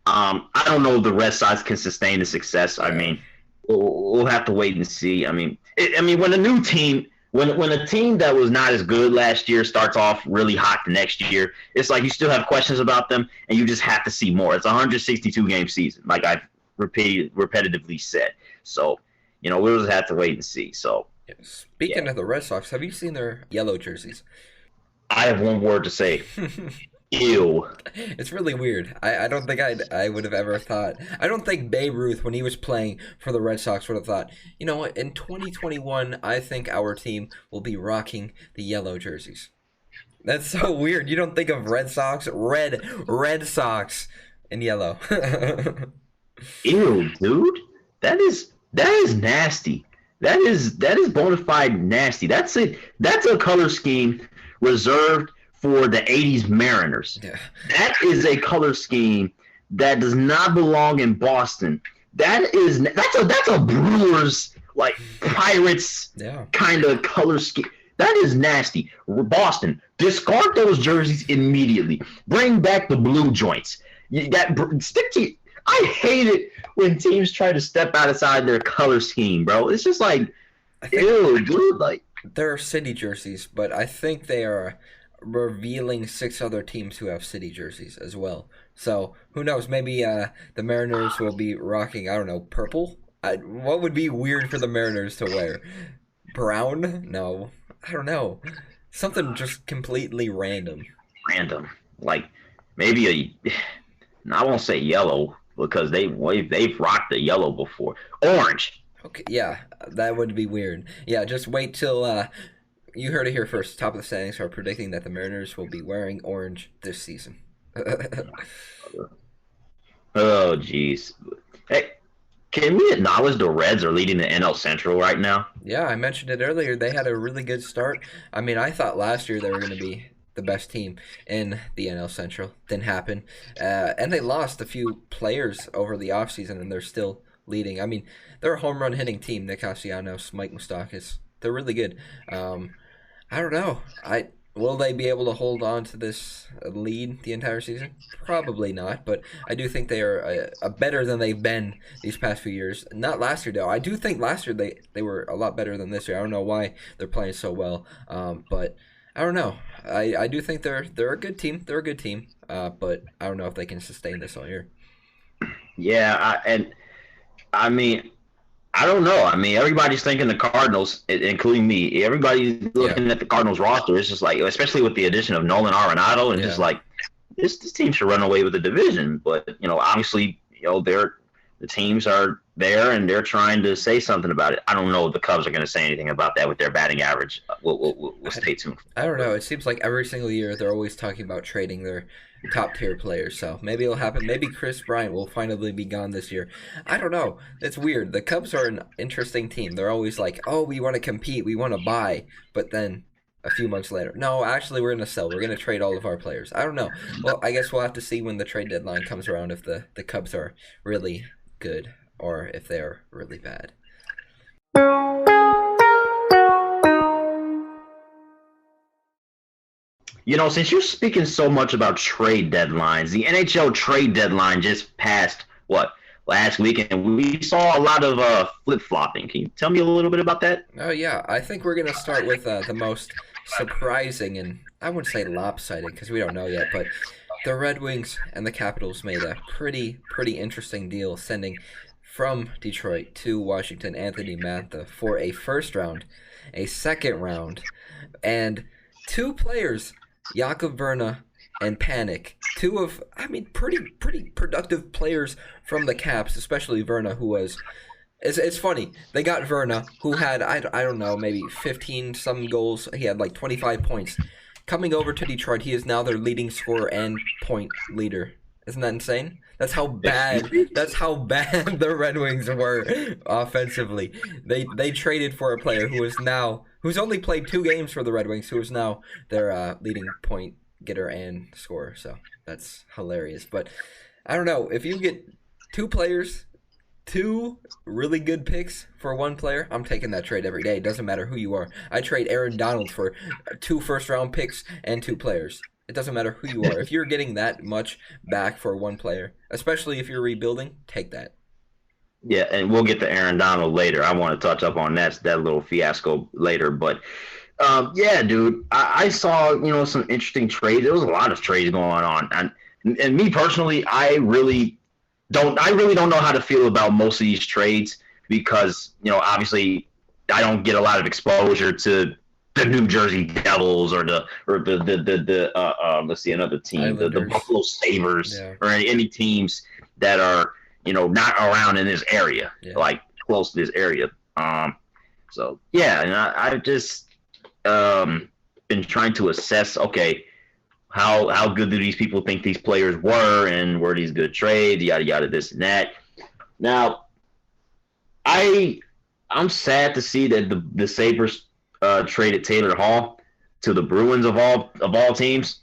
I don't know if the Red Sox can sustain the success. I mean, we'll have to wait and see. I mean, when a new team, when a team that was not as good last year starts off really hot the next year, it's like you still have questions about them, and you just have to see more. It's a 162 game season, like I've repetitively said. So, we'll just have to wait and see. So, Speaking of the Red Sox, have you seen their yellow jerseys? I have one word to say. Ew. It's really weird. I don't think I would have ever thought. I don't think Babe Ruth, when he was playing for the Red Sox, would have thought, you know what, in 2021, I think our team will be rocking the yellow jerseys. That's so weird. You don't think of Red Sox, Red Sox in yellow. Ew, dude. That is nasty. That is bona fide nasty. That's a color scheme reserved for the 80s Mariners. Yeah. That is a color scheme that does not belong in Boston. That's a Brewers, like, Pirates kind of color scheme. That is nasty. Boston, discard those jerseys immediately. Bring back the blue joints. I hate it when teams try to step outside their color scheme, bro. It's just like, ew, dude. Like, there are city jerseys, but I think they are revealing 6 other teams who have city jerseys as well. So who knows? Maybe the Mariners will be rocking, I don't know, purple. What would be weird for the Mariners to wear? Brown? No, I don't know. Something just completely random. Like maybe I won't say yellow because they've rocked the yellow before. Orange. Okay, yeah, that would be weird. Yeah, just wait till. You heard it here first. Top of the standings are predicting that the Mariners will be wearing orange this season. Oh, jeez. Hey, can we acknowledge the Reds are leading the NL Central right now? Yeah, I mentioned it earlier. They had a really good start. I mean, I thought last year they were going to be the best team in the NL Central. Didn't happen. And they lost a few players over the offseason, and they're still leading. I mean, they're a home run hitting team. Nick Castellanos, Mike Moustakas. They're really good. I don't know. Will they be able to hold on to this lead the entire season? Probably not, but I do think they are better than they've been these past few years. Not last year, though. I do think last year they were a lot better than this year. I don't know why they're playing so well, but I don't know. I do think they're a good team. They're a good team, but I don't know if they can sustain this all year. Yeah, I mean, I don't know. I mean, everybody's thinking the Cardinals, including me. Everybody's looking at the Cardinals roster. It's just like, especially with the addition of Nolan Arenado, and just like this team should run away with the division. But obviously, the teams are there and they're trying to say something about it. I don't know if the Cubs are going to say anything about that with their batting average. We'll stay tuned. I don't know. It seems like every single year they're always talking about trading their top tier players. So maybe it'll happen. Maybe Chris Bryant will finally be gone this year. I don't know. It's weird. The Cubs are an interesting team. They're always like, oh, we want to compete. We want to buy. But then a few months later, no, actually we're going to sell. We're going to trade all of our players. I don't know. Well, I guess we'll have to see when the trade deadline comes around if the Cubs are really good or if they're really bad. Since you're speaking so much about trade deadlines, the NHL trade deadline just passed, last week, and we saw a lot of flip-flopping. Can you tell me a little bit about that? Oh, yeah. I think we're going to start with the most surprising, and I wouldn't say lopsided because we don't know yet, but the Red Wings and the Capitals made a pretty interesting deal, sending from Detroit to Washington Anthony Mantha for a first round, a second round, and 2 players, Jakub Vrna and Panik. 2 of, pretty productive players from the Caps, especially Vrna, who was It's funny. They got Verna, who had, I don't know, maybe 15-some goals. He had like 25 points. Coming over to Detroit, he is now their leading scorer and point leader. Isn't that insane? That's how bad the Red Wings were offensively. They traded for a player who's only played 2 games for the Red Wings, who is now their leading point getter and scorer. So that's hilarious. But I don't know, if you get 2 players, 2 really good picks for 1 player, I'm taking that trade every day. It doesn't matter who you are. I trade Aaron Donald for 2 first-round picks and 2 players. It doesn't matter who you are. If you're getting that much back for 1 player, especially if you're rebuilding, take that. Yeah, and we'll get to Aaron Donald later. I want to touch up on that little fiasco later. But, yeah, dude, I saw, some interesting trades. There was a lot of trades going on. And me personally, I really don't know how to feel about most of these trades because, obviously I don't get a lot of exposure to the New Jersey Devils or the let's see, another team, the Buffalo Sabres, or any teams that are, not around in this area, like close to this area. So yeah, and I've just been trying to assess, okay, how good do these people think these players were, and were these good trades, yada yada, this and that. Now, I'm sad to see that the Sabres traded Taylor Hall to the Bruins of all teams.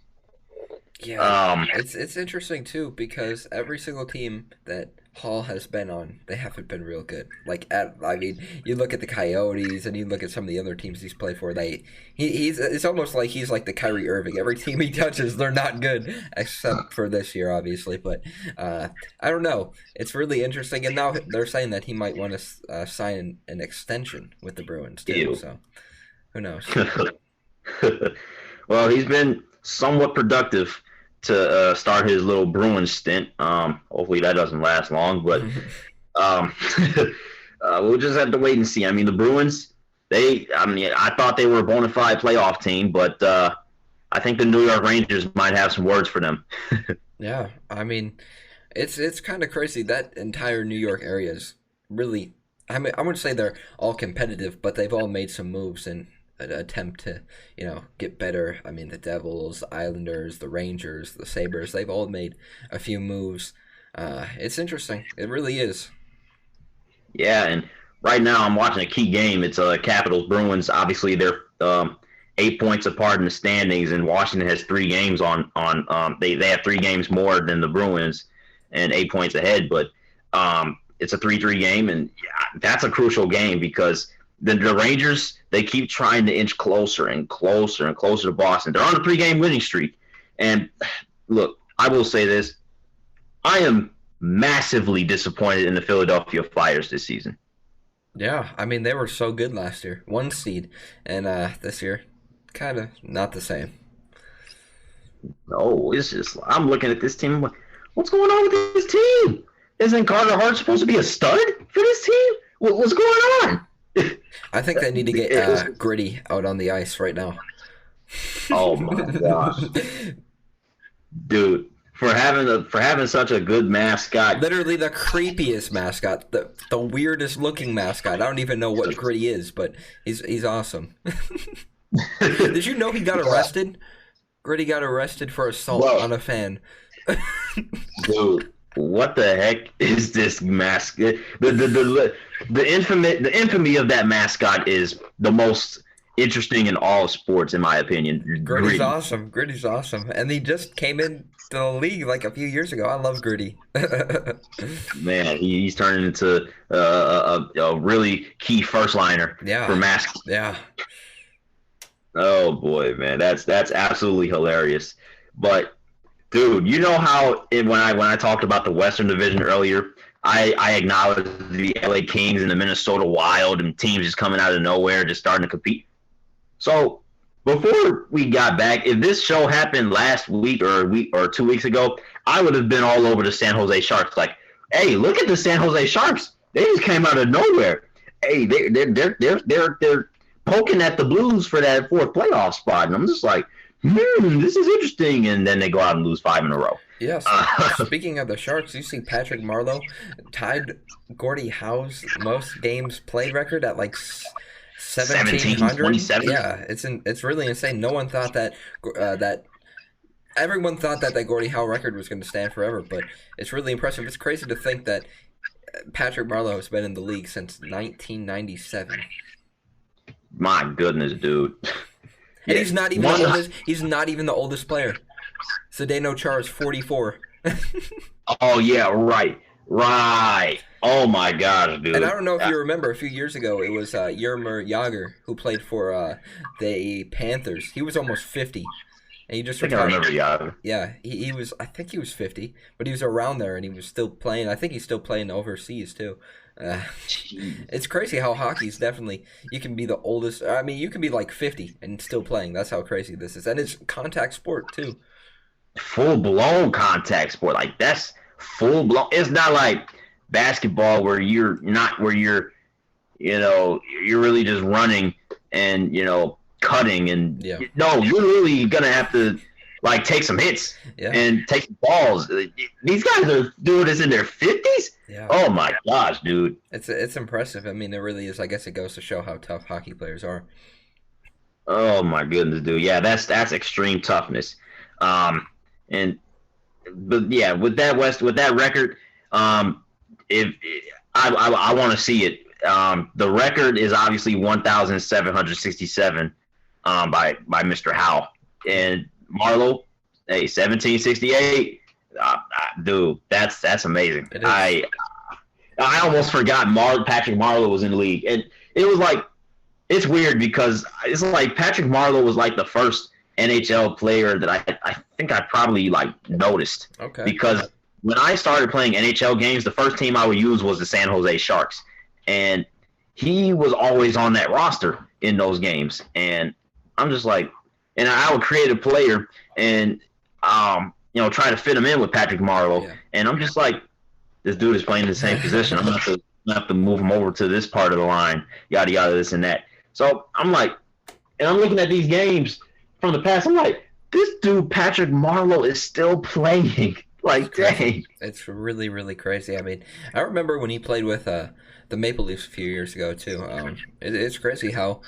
Yeah, it's interesting too because every single team that Hall has been on, they haven't been real good. You look at the Coyotes and you look at some of the other teams he's played for. It's almost like he's like the Kyrie Irving. Every team he touches, they're not good, except for this year, obviously. But I don't know. It's really interesting, and now they're saying that he might want to sign an extension with the Bruins too. Ew. So who knows? Well, he's been somewhat productive to start his little Bruins stint. Hopefully that doesn't last long, but we'll just have to wait and see. I mean, the Bruins, I thought they were a bona fide playoff team, but I think the New York Rangers might have some words for them. Yeah, I mean, it's kind of crazy. That entire New York area is really, I wouldn't say they're all competitive, but they've all made some moves and an attempt to, get better. I mean, the Devils, the Islanders, the Rangers, the Sabres, they've all made a few moves. It's interesting. It really is. Yeah, and right now I'm watching a key game. It's Capitals Bruins. Obviously, they're 8 points apart in the standings, and Washington has 3 games on. They have 3 games more than the Bruins, and 8 points ahead. But it's a 3-3 game, and that's a crucial game because the Rangers, they keep trying to inch closer and closer and closer to Boston. They're on a 3-game winning streak. And look, I will say this. I am massively disappointed in the Philadelphia Flyers this season. Yeah, I mean, they were so good last year. 1 seed. And this year, kind of not the same. No, it's just, I'm looking at this team. I'm like, what's going on with this team? Isn't Carter Hart supposed to be a stud for this team? What's going on? I think they need to get Gritty out on the ice right now. Oh my gosh, dude! For having such a good mascot, literally the creepiest mascot, the weirdest looking mascot. I don't even know what Gritty is, but he's awesome. Did you know he got arrested? Gritty got arrested for assault on a fan. Dude. What the heck is this mascot? The infamy of that mascot is the most interesting in all of sports, in my opinion. Gritty's awesome. Gritty's awesome, and he just came into the league like a few years ago. I love Gritty. Man, he's turning into a really key first liner for mascots. Yeah. Oh boy, man, that's absolutely hilarious. But dude, you know how when I talked about the Western Division earlier, I acknowledged the LA Kings and the Minnesota Wild and teams just coming out of nowhere, just starting to compete. So before we got back, if this show happened last week or 2 weeks ago, I would have been all over the San Jose Sharks. Like, hey, look at the San Jose Sharks. They just came out of nowhere. Hey, they're poking at the Blues for that 4th playoff spot, and I'm just like, this is interesting, and then they go out and lose 5 in a row. Yes. Speaking of the Sharks, you see Patrick Marleau tied Gordie Howe's most games played record at like 1,700. 27? Yeah, it's really insane. No one thought that everyone thought that Gordie Howe record was going to stand forever, but it's really impressive. It's crazy to think that Patrick Marleau has been in the league since 1997. My goodness, dude. And he's not even the oldest. He's not even the oldest player. Zdeno Chara is 44. Oh yeah, right. Oh my gosh, dude. And I don't know if you remember, a few years ago, it was Jaromir Jagr who played for the Panthers. He was almost 50, and he just retired. I remember Jagr. Yeah, he was. I think he was 50, but he was around there, and he was still playing. I think he's still playing overseas too. It's crazy how hockey's definitely, you can be the oldest. I mean, you can be like 50 and still playing. That's how crazy this is, and it's contact sport too. Full blown contact sport, like that's full blown. It's not like basketball where you're you're really just running and cutting and no, you're really gonna have to like take some hits and take some balls. These guys are doing this in their 50s. Yeah. Oh my gosh, dude. It's impressive. I mean, it really is. I guess it goes to show how tough hockey players are. Oh my goodness, dude. Yeah, that's extreme toughness. But yeah, with that record, if I want to see it. The record is obviously 1,767 by Mr. Howe, and Marleau, 1,768. Dude, that's amazing. I almost forgot Patrick Marleau was in the league, and it was like, it's weird because it's like Patrick Marleau was like the first NHL player that I think I probably like noticed. Okay. Because when I started playing NHL games, the first team I would use was the San Jose Sharks, and he was always on that roster in those games, and I'm just like, and I would create a player and try to fit him in with Patrick Marleau, and I'm just like, this dude is playing the same position. I'm gonna have to move him over to this part of the line, yada yada, this and that. So I'm like, and I'm looking at these games from the past. I'm like, this dude Patrick Marleau is still playing. Like, dang, it's really, really crazy. I mean, I remember when he played with the Maple Leafs a few years ago too. It's crazy how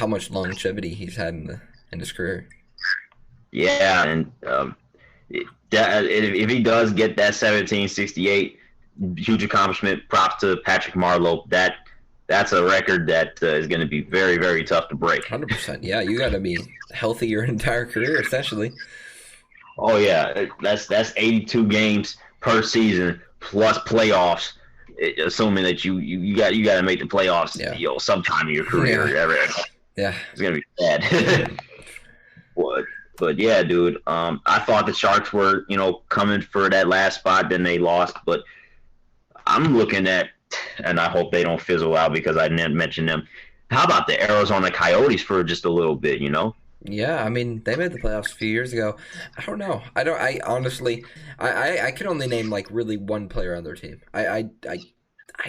much longevity he's had in his career. Yeah, and if he does get that 1768, huge accomplishment. Props to Patrick Marleau. That's a record that is going to be very, very tough to break. 100%. Yeah, you got to be healthy your entire career, essentially. Oh yeah, that's 82 games per season plus playoffs, assuming that you got to make the playoffs, sometime in your career. Yeah, it's gonna be bad. But yeah, dude, I thought the Sharks were coming for that last spot, then they lost. But I'm looking at, and I hope they don't fizzle out because I didn't mention them. How about the Arizona Coyotes for just a little bit, Yeah, I mean, they made the playoffs a few years ago. I don't know. I honestly can only name like really one player on their team. I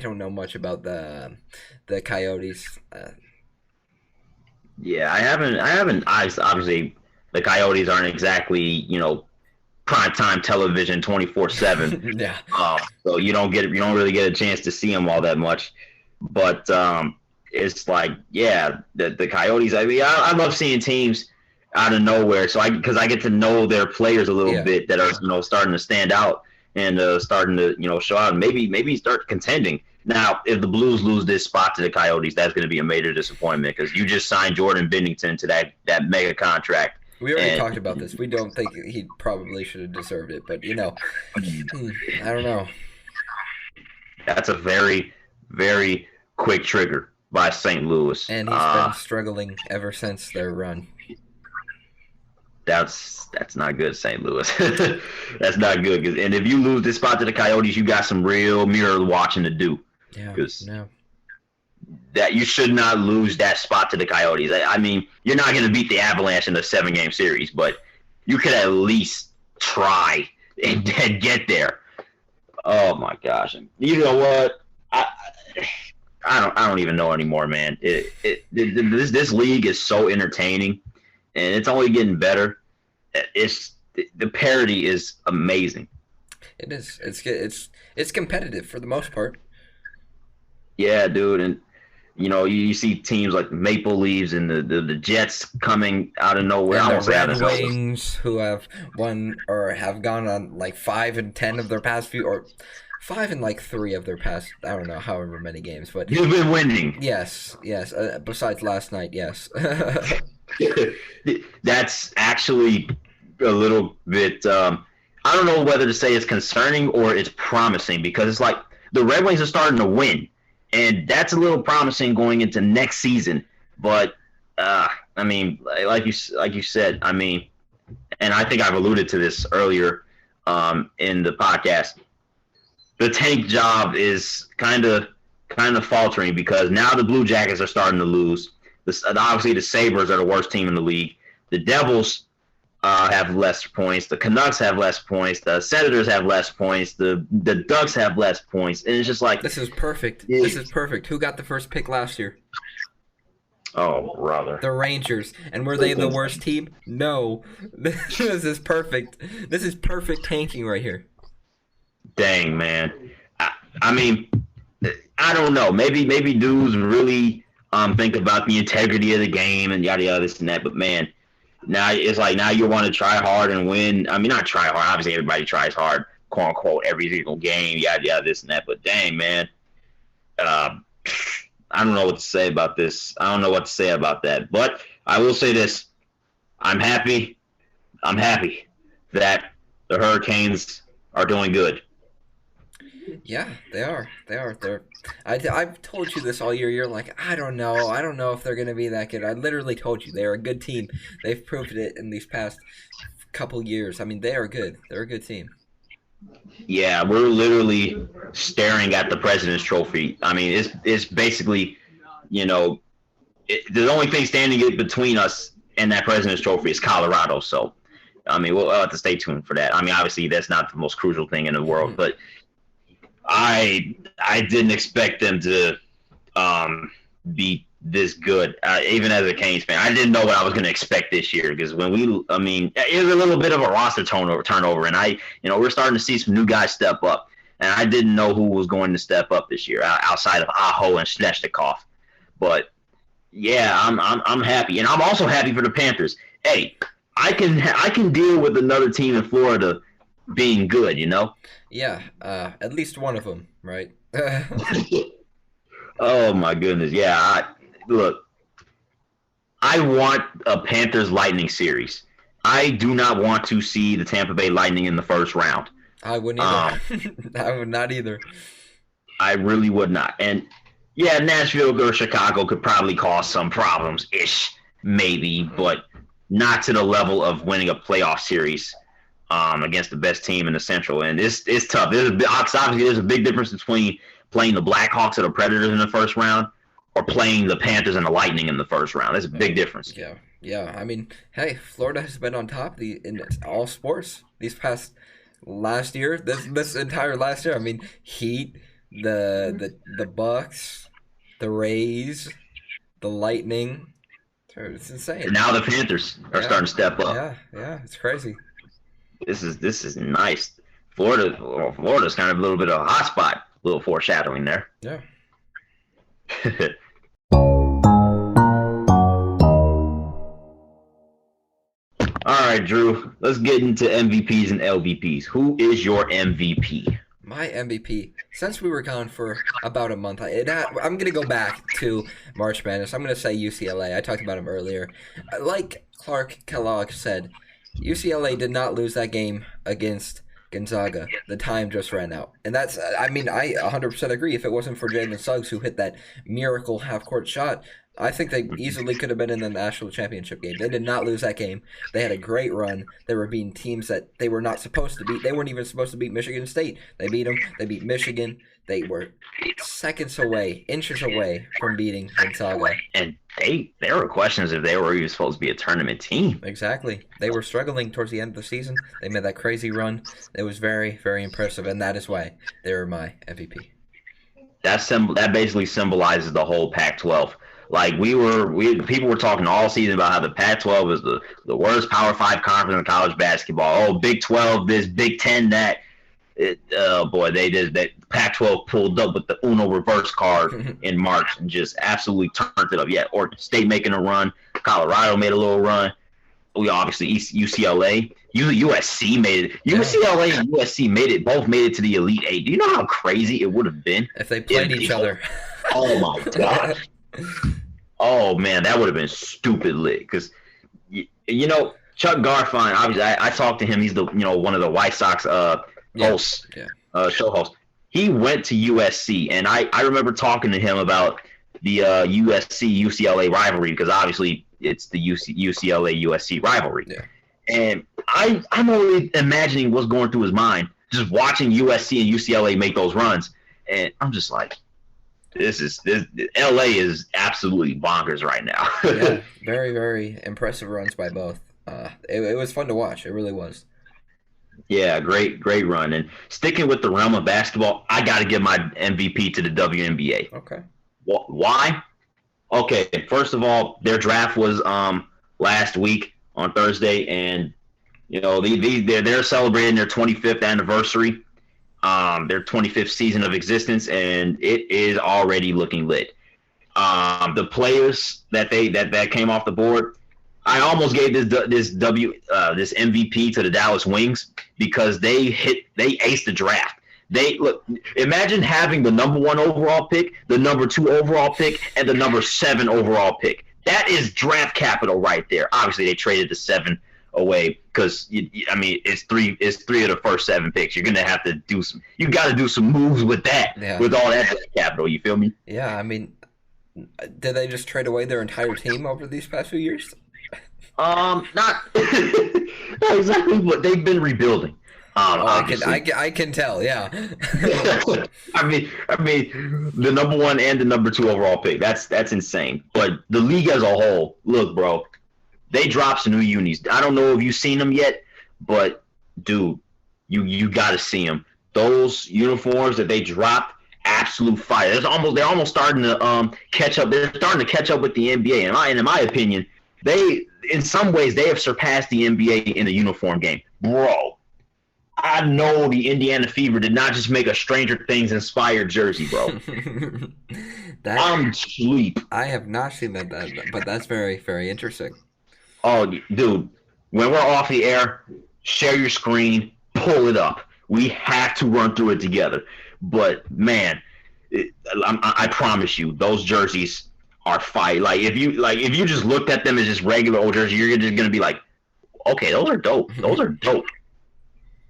don't know much about the Coyotes. Yeah, I haven't. Obviously, the Coyotes aren't exactly primetime television 24/7. Yeah. So you don't really get a chance to see them all that much. But it's like, the Coyotes. I mean, I love seeing teams out of nowhere. So because I get to know their players a little bit that are starting to stand out and starting to show out and maybe start contending. Now, if the Blues lose this spot to the Coyotes, that's going to be a major disappointment because you just signed Jordan Binnington to that mega contract. We already talked about this. We don't think he probably should have deserved it, but I don't know. That's a very, very quick trigger by St. Louis. And he's been struggling ever since their run. That's not good, St. Louis. That's not good. And if you lose this spot to the Coyotes, you got some real mirror watching to do. Yeah. That you should not lose that spot to the Coyotes. I mean, you're not going to beat the Avalanche in a 7-game series, but you could at least try and get there. Oh my gosh! You know what? I don't even know anymore, man. This league is so entertaining, and it's only getting better. The parity is amazing. It is. It's competitive for the most part. Yeah, dude, and you see teams like Maple Leafs and the Jets coming out of nowhere. And the Red Wings, who have won or have gone on like 5-10 of their past few, or 5 and like 3 of their past, I don't know, however many games, but you've been winning. Yes. Besides last night, yes. That's actually a little bit. I don't know whether to say it's concerning or it's promising, because it's like the Red Wings are starting to win, and that's a little promising going into next season. But I mean, like you said, I mean, and I think I've alluded to this earlier in the podcast. The tank job is kind of faltering, because now the Blue Jackets are starting to lose. Obviously, the Sabres are the worst team in the league. The Devils have less points. The Canucks have less points. The Senators have less points. The Ducks have less points. And it's just like, this is perfect. This is perfect. Who got the first pick last year? Oh, brother. The Rangers. And were they the worst team? No. This is perfect. This is perfect tanking right here. Dang, man. I mean, I don't know. Maybe dudes really think about the integrity of the game and yada yada, this and that. But man, now it's like, now you want to try hard and win. I mean, not try hard. Obviously, everybody tries hard, quote unquote, every single game, yada yada, this and that. But dang, man, I don't know what to say about this. I don't know what to say about that. But I will say this: I'm happy. I'm happy that the Hurricanes are doing good. Yeah, they are. I've told you this all year. You're like, I don't know if they're going to be that good. I literally told you they're a good team. They've proved it in these past couple years. I mean, they are good. They're a good team. Yeah, we're literally staring at the President's Trophy. I mean, it's basically, the only thing standing between us and that President's Trophy is Colorado. So, I mean, we'll have to stay tuned for that. I mean, obviously, that's not the most crucial thing in the world, but I didn't expect them to be this good, even as a Canes fan. I didn't know what I was going to expect this year, because it was a little bit of a roster turnover, and we're starting to see some new guys step up, and I didn't know who was going to step up this year outside of Aho and Svechnikov. But yeah, I'm happy, and I'm also happy for the Panthers. Hey, I can deal with another team in Florida being good, Yeah, at least one of them, right? Oh my goodness, yeah. Look, I want a Panthers Lightning series. I do not want to see the Tampa Bay Lightning in the first round. I wouldn't either. I would not either. I really would not. And yeah, Nashville or Chicago could probably cause some problems-ish, maybe, but not to the level of winning a playoff series against the best team in the Central. And it's tough. Obviously, there's a big difference between playing the Blackhawks or the Predators in the first round or playing the Panthers and the Lightning in the first round. There's a big difference. Yeah. I mean, hey, Florida has been on top in all sports these past last year. This entire last year. I mean, Heat, the Bucks, the Rays, the Lightning. It's insane. And now the Panthers are starting to step up. Yeah, it's crazy. This is nice. Florida's kind of a little bit of a hot spot. A little foreshadowing there. Yeah. All right, Drew. Let's get into MVPs and LVPs. Who is your MVP? My MVP. Since we were gone for about a month, I'm going to go back to March Madness. I'm going to say UCLA. I talked about him earlier. Like Clark Kellogg said, UCLA did not lose that game against Gonzaga. The time just ran out. And that's, I 100% agree. If it wasn't for Jalen Suggs, who hit that miracle half-court shot, I think they easily could have been in the national championship game. They did not lose that game. They had a great run. They were beating teams that they were not supposed to beat. They weren't even supposed to beat Michigan State. They beat them. They beat Michigan. They were seconds away, inches away from beating Gonzaga. And there were questions if they were even supposed to be a tournament team. Exactly. They were struggling towards the end of the season. They made that crazy run. It was very, very impressive, and that is why they were my MVP. that basically symbolizes the whole Pac-12. Like people were talking all season about how the Pac-12 is the worst Power 5 conference in college basketball. Oh, Big 12 this, Big 10 that. That Pac-12 pulled up with the Uno reverse card in March and just absolutely turned it up. Yeah, Oregon State making a run, Colorado made a little run. We obviously UCLA, USC made it. UCLA and USC both made it to the Elite Eight. Do you know how crazy it would have been if they played each other? Oh my god! Oh man, that would have been stupid lit. Because Chuck Garfien, obviously, I talked to him. He's the one of the White Sox hosts, show hosts. He went to USC, and I remember talking to him about the USC UCLA rivalry because obviously it's the UCLA USC rivalry. Yeah. And I'm only imagining what's going through his mind just watching USC and UCLA make those runs, and I'm just like, this LA is absolutely bonkers right now. Yeah, very, very impressive runs by both. It was fun to watch. It really was. Yeah, great run. And sticking with the realm of basketball, I got to give my MVP to the WNBA. Okay. Why? Okay, first of all, their draft was last week on Thursday, and they're celebrating their 25th anniversary, their 25th season of existence, and it is already looking lit. The players that came off the board, I almost gave this MVP to the Dallas Wings because they aced the draft. Imagine having the number 1 overall pick, the number 2 overall pick, and the number 7 overall pick. That is draft capital right there. Obviously, they traded the 7 away because it's three of the first 7 picks. You're gonna have to do some. You got to do some moves with that, with all that draft capital. You feel me? Yeah, I mean, did they just trade away their entire team over these past few years? Not exactly, but they've been rebuilding. I can tell, yeah. I mean, the number 1 and the number 2 overall pick. That's insane. But the league as a whole, look, bro, they dropped some new unis. I don't know if you've seen them yet, but dude, you got to see them. Those uniforms that they dropped, absolute fire. They're almost starting to catch up. They're starting to catch up with the NBA. And in my opinion, in some ways they have surpassed the NBA in the uniform game, bro. I know the Indiana Fever did not just make a Stranger Things inspired jersey, bro. I'm sleep. I have not seen that, but that's very, very interesting. Oh, dude, when we're off the air, share your screen, pull it up. We have to run through it together. But man, I promise you, those jerseys are fire. Like if you just looked at them as just regular old jerseys, you're just gonna be like, okay, those are dope. Those are dope.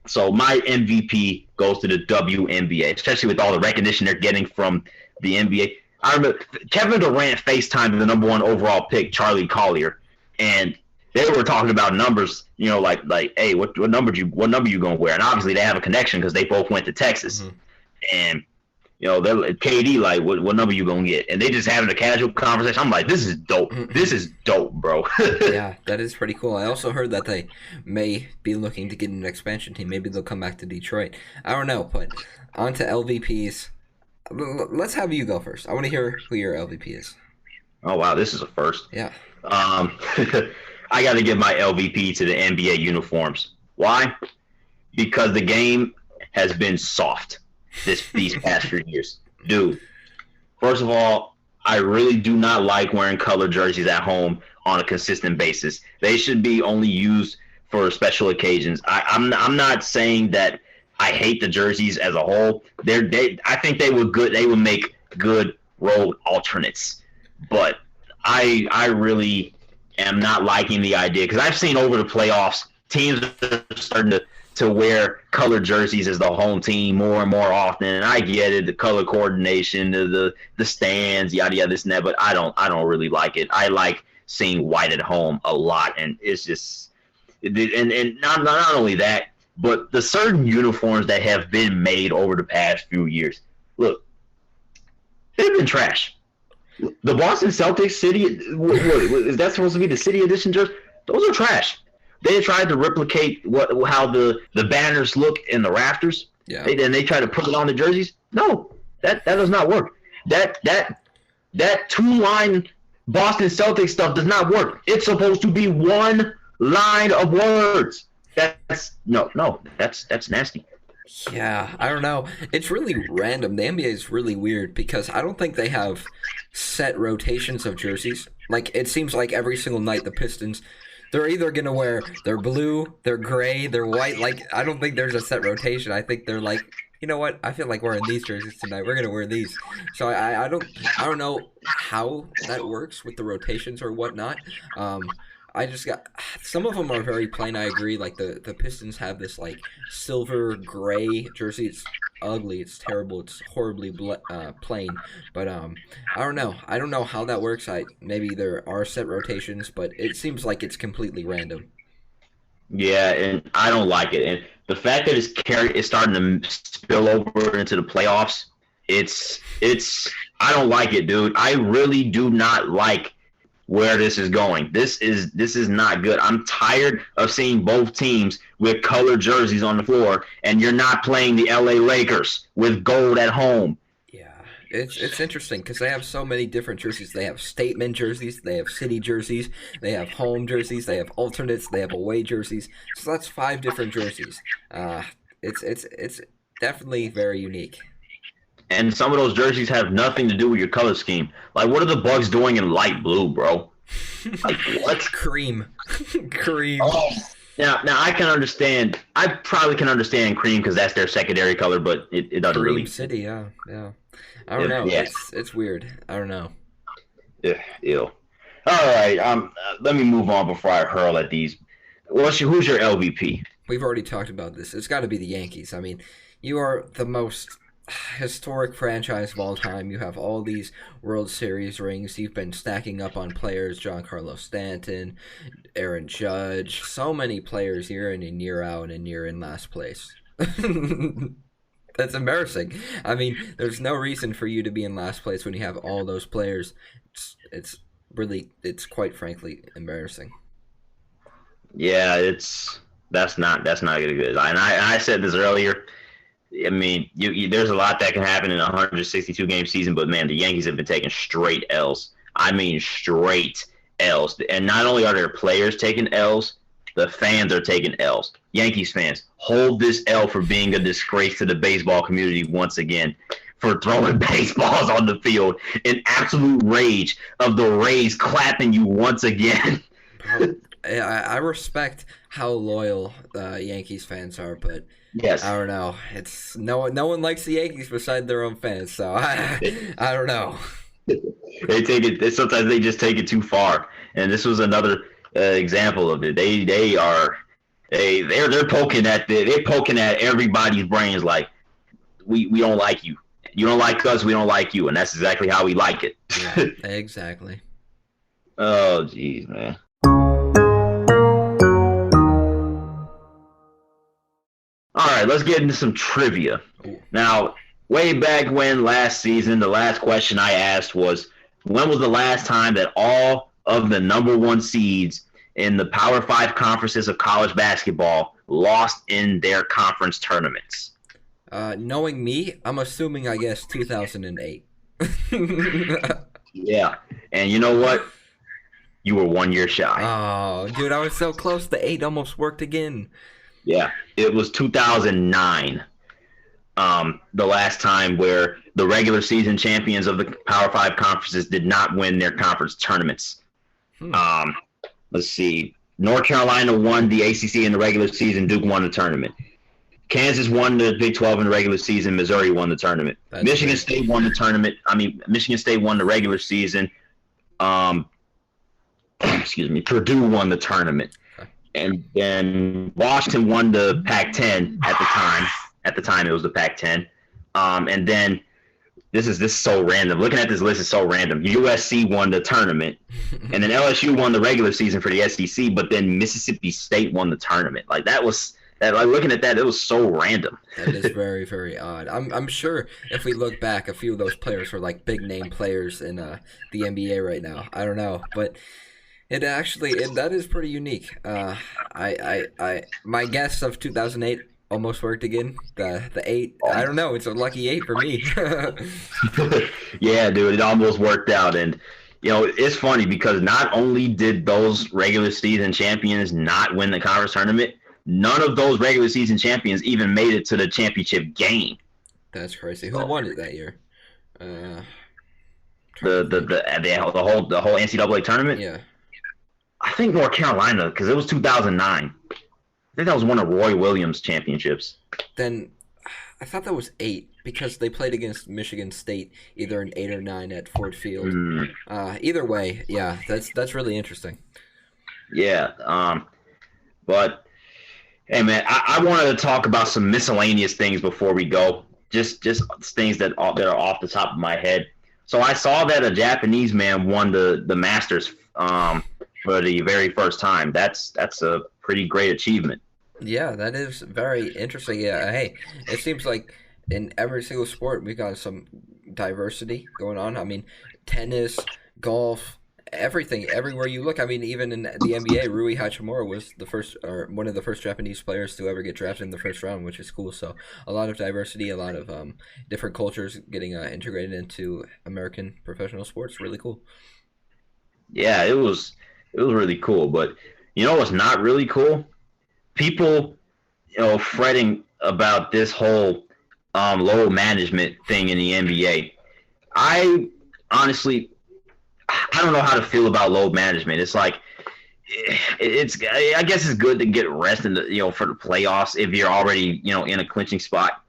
So my MVP goes to the WNBA, especially with all the recognition they're getting from the NBA. I remember Kevin Durant FaceTimed the number 1 overall pick, Charlie Collier, and they were talking about numbers. Like hey, what number you gonna wear? And obviously they have a connection because they both went to Texas, and they're KD like, what number you gonna get? And they just having a casual conversation. I'm like, this is dope. This is dope, bro. Yeah, that is pretty cool. I also heard that they may be looking to get an expansion team. Maybe they'll come back to Detroit. I don't know, but on to LVPs. Let's have you go first. I want to hear who your LVP is. Oh, wow, this is a first. Yeah. I got to give my LVP to the NBA uniforms. Why? Because the game has been soft these past few years. Dude, first of all, I really do not like wearing colored jerseys at home on a consistent basis. They should be only used for special occasions. I'm not saying that I hate the jerseys as a whole. I think they would make good road alternates. But I really am not liking the idea because I've seen over the playoffs teams are starting to wear colored jerseys as the home team more and more often, and I get it, the color coordination, the stands, yada yada, this and that, but I don't really like it. I like seeing white at home a lot, and it's just, and not only that, but the certain uniforms that have been made over the past few years, look, they've been trash. The Boston Celtics city, is that supposed to be the city edition jersey? Those are trash. They tried to replicate how the banners look in the rafters. Yeah. They tried to put it on the jerseys. No, That does not work. That two-line Boston Celtics stuff does not work. It's supposed to be one line of words. That's nasty. Yeah, I don't know. It's really random. The NBA is really weird because I don't think they have set rotations of jerseys. Like, it seems like every single night the Pistons, they're either going to wear their blue, their gray, their white. Like, I don't think there's a set rotation. I think they're like, you know what? I feel like wearing these jerseys tonight. We're going to wear these. So I don't know how that works with the rotations or whatnot. I just got some of them are very plain. I agree. Like the Pistons have this like silver gray jersey. It's ugly. It's terrible. It's horribly plain. But I don't know. I don't know how that works. Maybe there are set rotations, but it seems like it's completely random. Yeah, and I don't like it. And the fact that it's starting to spill over into the playoffs, it's I don't like it, dude. I really do not like where this is going. This is not good. I'm tired of seeing both teams with colored jerseys on the floor, and you're not playing the LA Lakers with gold at home. Yeah, it's interesting because they have so many different jerseys. They have statement jerseys, they have city jerseys, they have home jerseys, they have alternates, they have away jerseys. So that's 5 different jerseys. It's definitely very unique. And some of those jerseys have nothing to do with your color scheme. Like, what are the Bucks doing in light blue, bro? Like, what? Cream. Oh. Now I can understand. I probably can understand cream because that's their secondary color, but it doesn't Cream really. City, yeah. I don't know. Yeah. It's weird. I don't know. Yeah, ew. All right. Let me move on before I hurl at these. Who's your LVP? We've already talked about this. It's got to be the Yankees. I mean, you are the most historic franchise of all time. You have all these World Series rings. You've been stacking up on players, Giancarlo Stanton, Aaron Judge, so many players year in and year out, and you're in last place. That's embarrassing. I mean, there's no reason for you to be in last place when you have all those players. It's quite frankly embarrassing. Yeah, that's not good. And I said this earlier. I mean, there's a lot that can happen in a 162 game season, but man, the Yankees have been taking straight L's. I mean, straight L's. And not only are their players taking L's, the fans are taking L's. Yankees fans, hold this L for being a disgrace to the baseball community once again, for throwing baseballs on the field in absolute rage of the Rays clapping you once again. I respect how loyal Yankees fans are, but yes, I don't know. It's no one likes the Yankees beside their own fans, so I don't know. They take it. Sometimes they just take it too far, and this was another example of it. They're poking at everybody's brains like we don't like you. You don't like us, we don't like you, and that's exactly how we like it. Yeah, exactly. Oh, jeez, man. All right, let's get into some trivia. Ooh. Now, way back when last season, the last question I asked was, when was the last time that all of the number 1 seeds in the Power 5 conferences of college basketball lost in their conference tournaments? Knowing me, I'm assuming, I guess, 2008. Yeah, and you know what? You were 1 year shy. Oh, dude, I was so close. The 8 almost worked again. Yeah, it was 2009, the last time where the regular season champions of the Power 5 conferences did not win their conference tournaments. Let's see. North Carolina won the ACC in the regular season. Duke won the tournament. Kansas won the Big 12 in the regular season. Missouri won the tournament. Michigan State won the tournament. Michigan State won the regular season. Excuse me. Purdue won the tournament. And then Washington won the Pac-10 at the time. At the time, it was the Pac-10. And then this is so random. Looking at this list is so random. USC won the tournament, and then LSU won the regular season for the SEC. But then Mississippi State won the tournament. Like looking at that, it was so random. That is very, very odd. I'm sure if we look back, a few of those players were like big name players in the NBA right now. I don't know, but. That is pretty unique. My guess of 2008, almost worked again. The 8, I don't know. It's a lucky 8 for me. Yeah, dude, it almost worked out. And, it's funny because not only did those regular season champions not win the conference tournament, none of those regular season champions even made it to the championship game. That's crazy. Who won it that year? The whole NCAA tournament? Yeah. I think North Carolina, because it was 2009. I think that was one of Roy Williams' championships. Then I thought that was 8 because they played against Michigan State either in 8 or 9 at Ford Field. Either way, yeah, that's really interesting. Yeah, but hey, man, I wanted to talk about some miscellaneous things before we go. Just things that are off the top of my head. So I saw that a Japanese man won the Masters for the very first time. That's a pretty great achievement. Yeah, that is very interesting. Yeah, hey, it seems like in every single sport we got some diversity going on. I mean, tennis, golf, everything, everywhere you look. I mean, even in the NBA, Rui Hachimura was one of the first Japanese players to ever get drafted in the first round, which is cool. So a lot of diversity, a lot of different cultures getting integrated into American professional sports. Really cool. Yeah, it was really cool. But you know what's not really cool? People, fretting about this whole load management thing in the NBA. I honestly, I don't know how to feel about load management. It's like, I guess it's good to get rest for the playoffs if you're already, in a clinching spot.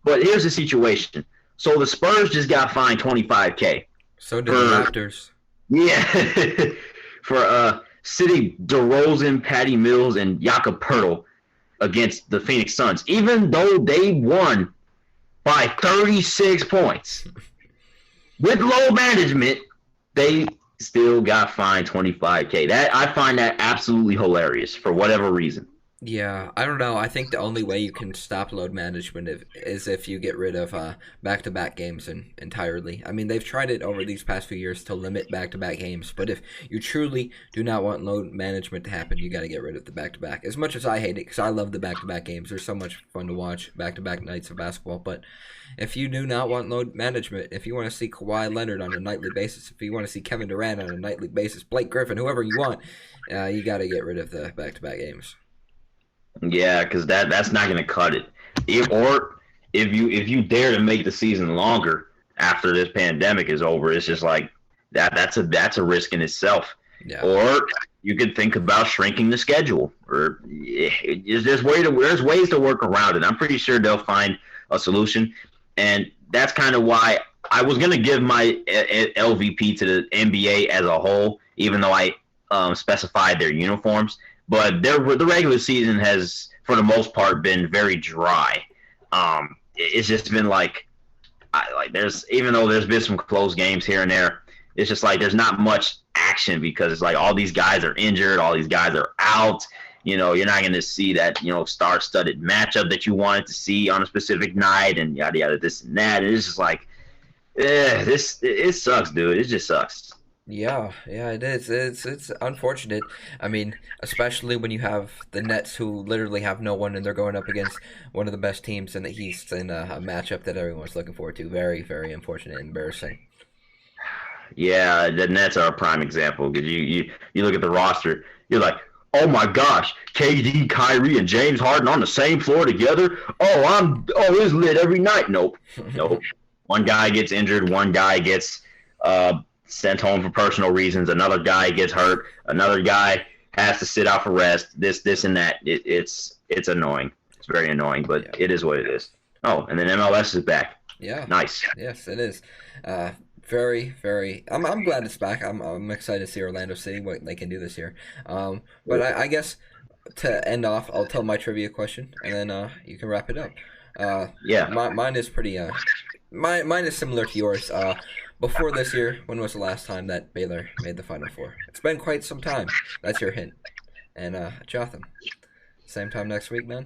But here's the situation. So the Spurs just got fined $25K. So did the Raptors. Yeah. For sitting DeRozan, Patty Mills, and Jakob Poeltl against the Phoenix Suns, even though they won by 36 points. With load management, they still got fined $25K. I find that absolutely hilarious for whatever reason. Yeah, I don't know. I think the only way you can stop load management is if you get rid of back-to-back games entirely. I mean, they've tried it over these past few years to limit back-to-back games, but if you truly do not want load management to happen, you got to get rid of the back-to-back. As much as I hate it, because I love the back-to-back games. They're so much fun to watch, back-to-back nights of basketball. But if you do not want load management, if you want to see Kawhi Leonard on a nightly basis, if you want to see Kevin Durant on a nightly basis, Blake Griffin, whoever you want, you got to get rid of the back-to-back games. Yeah, because that's not going to cut it. If you dare to make the season longer after this pandemic is over, it's just like that's a risk in itself. Yeah. Or you could think about shrinking the schedule, or there's ways to work around it. I'm pretty sure they'll find a solution, and that's kind of why I was going to give my LVP to the NBA as a whole, even though I specified their uniforms. But the regular season has, for the most part, been very dry. It's just been even though there's been some close games here and there, it's just like there's not much action because it's like all these guys are injured, all these guys are out. You're not going to see that star-studded matchup that you wanted to see on a specific night, and yada yada, this and that. And it's just like, it sucks, dude. It just sucks. Yeah, it is. It's unfortunate. I mean, especially when you have the Nets who literally have no one and they're going up against one of the best teams in the East in a matchup that everyone's looking forward to. Very, very unfortunate and embarrassing. Yeah, the Nets are a prime example because you look at the roster, you're like, oh my gosh, KD, Kyrie, and James Harden on the same floor together? It's lit every night. Nope. One guy gets injured, one guy gets sent home for personal reasons, another guy gets hurt, another guy has to sit out for rest, this and that. It's annoying. It's very annoying, but It is what it is. Oh, and then MLS is back. Yeah. Nice. Yes, it is. Very, very. I'm glad it's back. I'm excited to see Orlando City, what they can do this year. But I guess to end off, I'll tell my trivia question, and then you can wrap it up. Yeah. Mine is pretty. Mine is similar to yours. Before this year, when was the last time that Baylor made the Final Four? It's been quite some time. That's your hint. And Jotham, same time next week, man?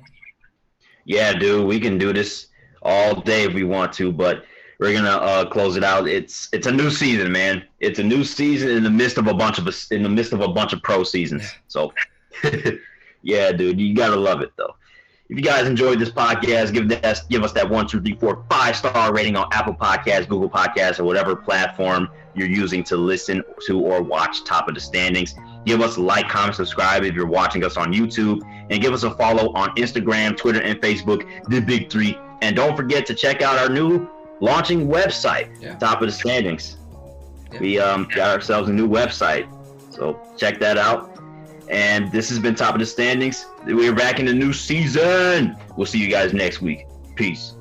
Yeah, dude, we can do this all day if we want to, but we're gonna close it out. It's a new season, man. It's a new season in the midst of a bunch of pro seasons. So, yeah, dude, you gotta love it though. If you guys enjoyed this podcast, give us that 1, 2, 3, 4, 5-star rating on Apple Podcasts, Google Podcasts, or whatever platform you're using to listen to or watch Top of the Standings. Give us a like, comment, subscribe if you're watching us on YouTube, and give us a follow on Instagram, Twitter, and Facebook, The Big Three. And don't forget to check out our new launching website, Top of the Standings. Yeah. We got ourselves a new website, so check that out. And this has been Top of the Standings. We're back in the new season. We'll see you guys next week. Peace.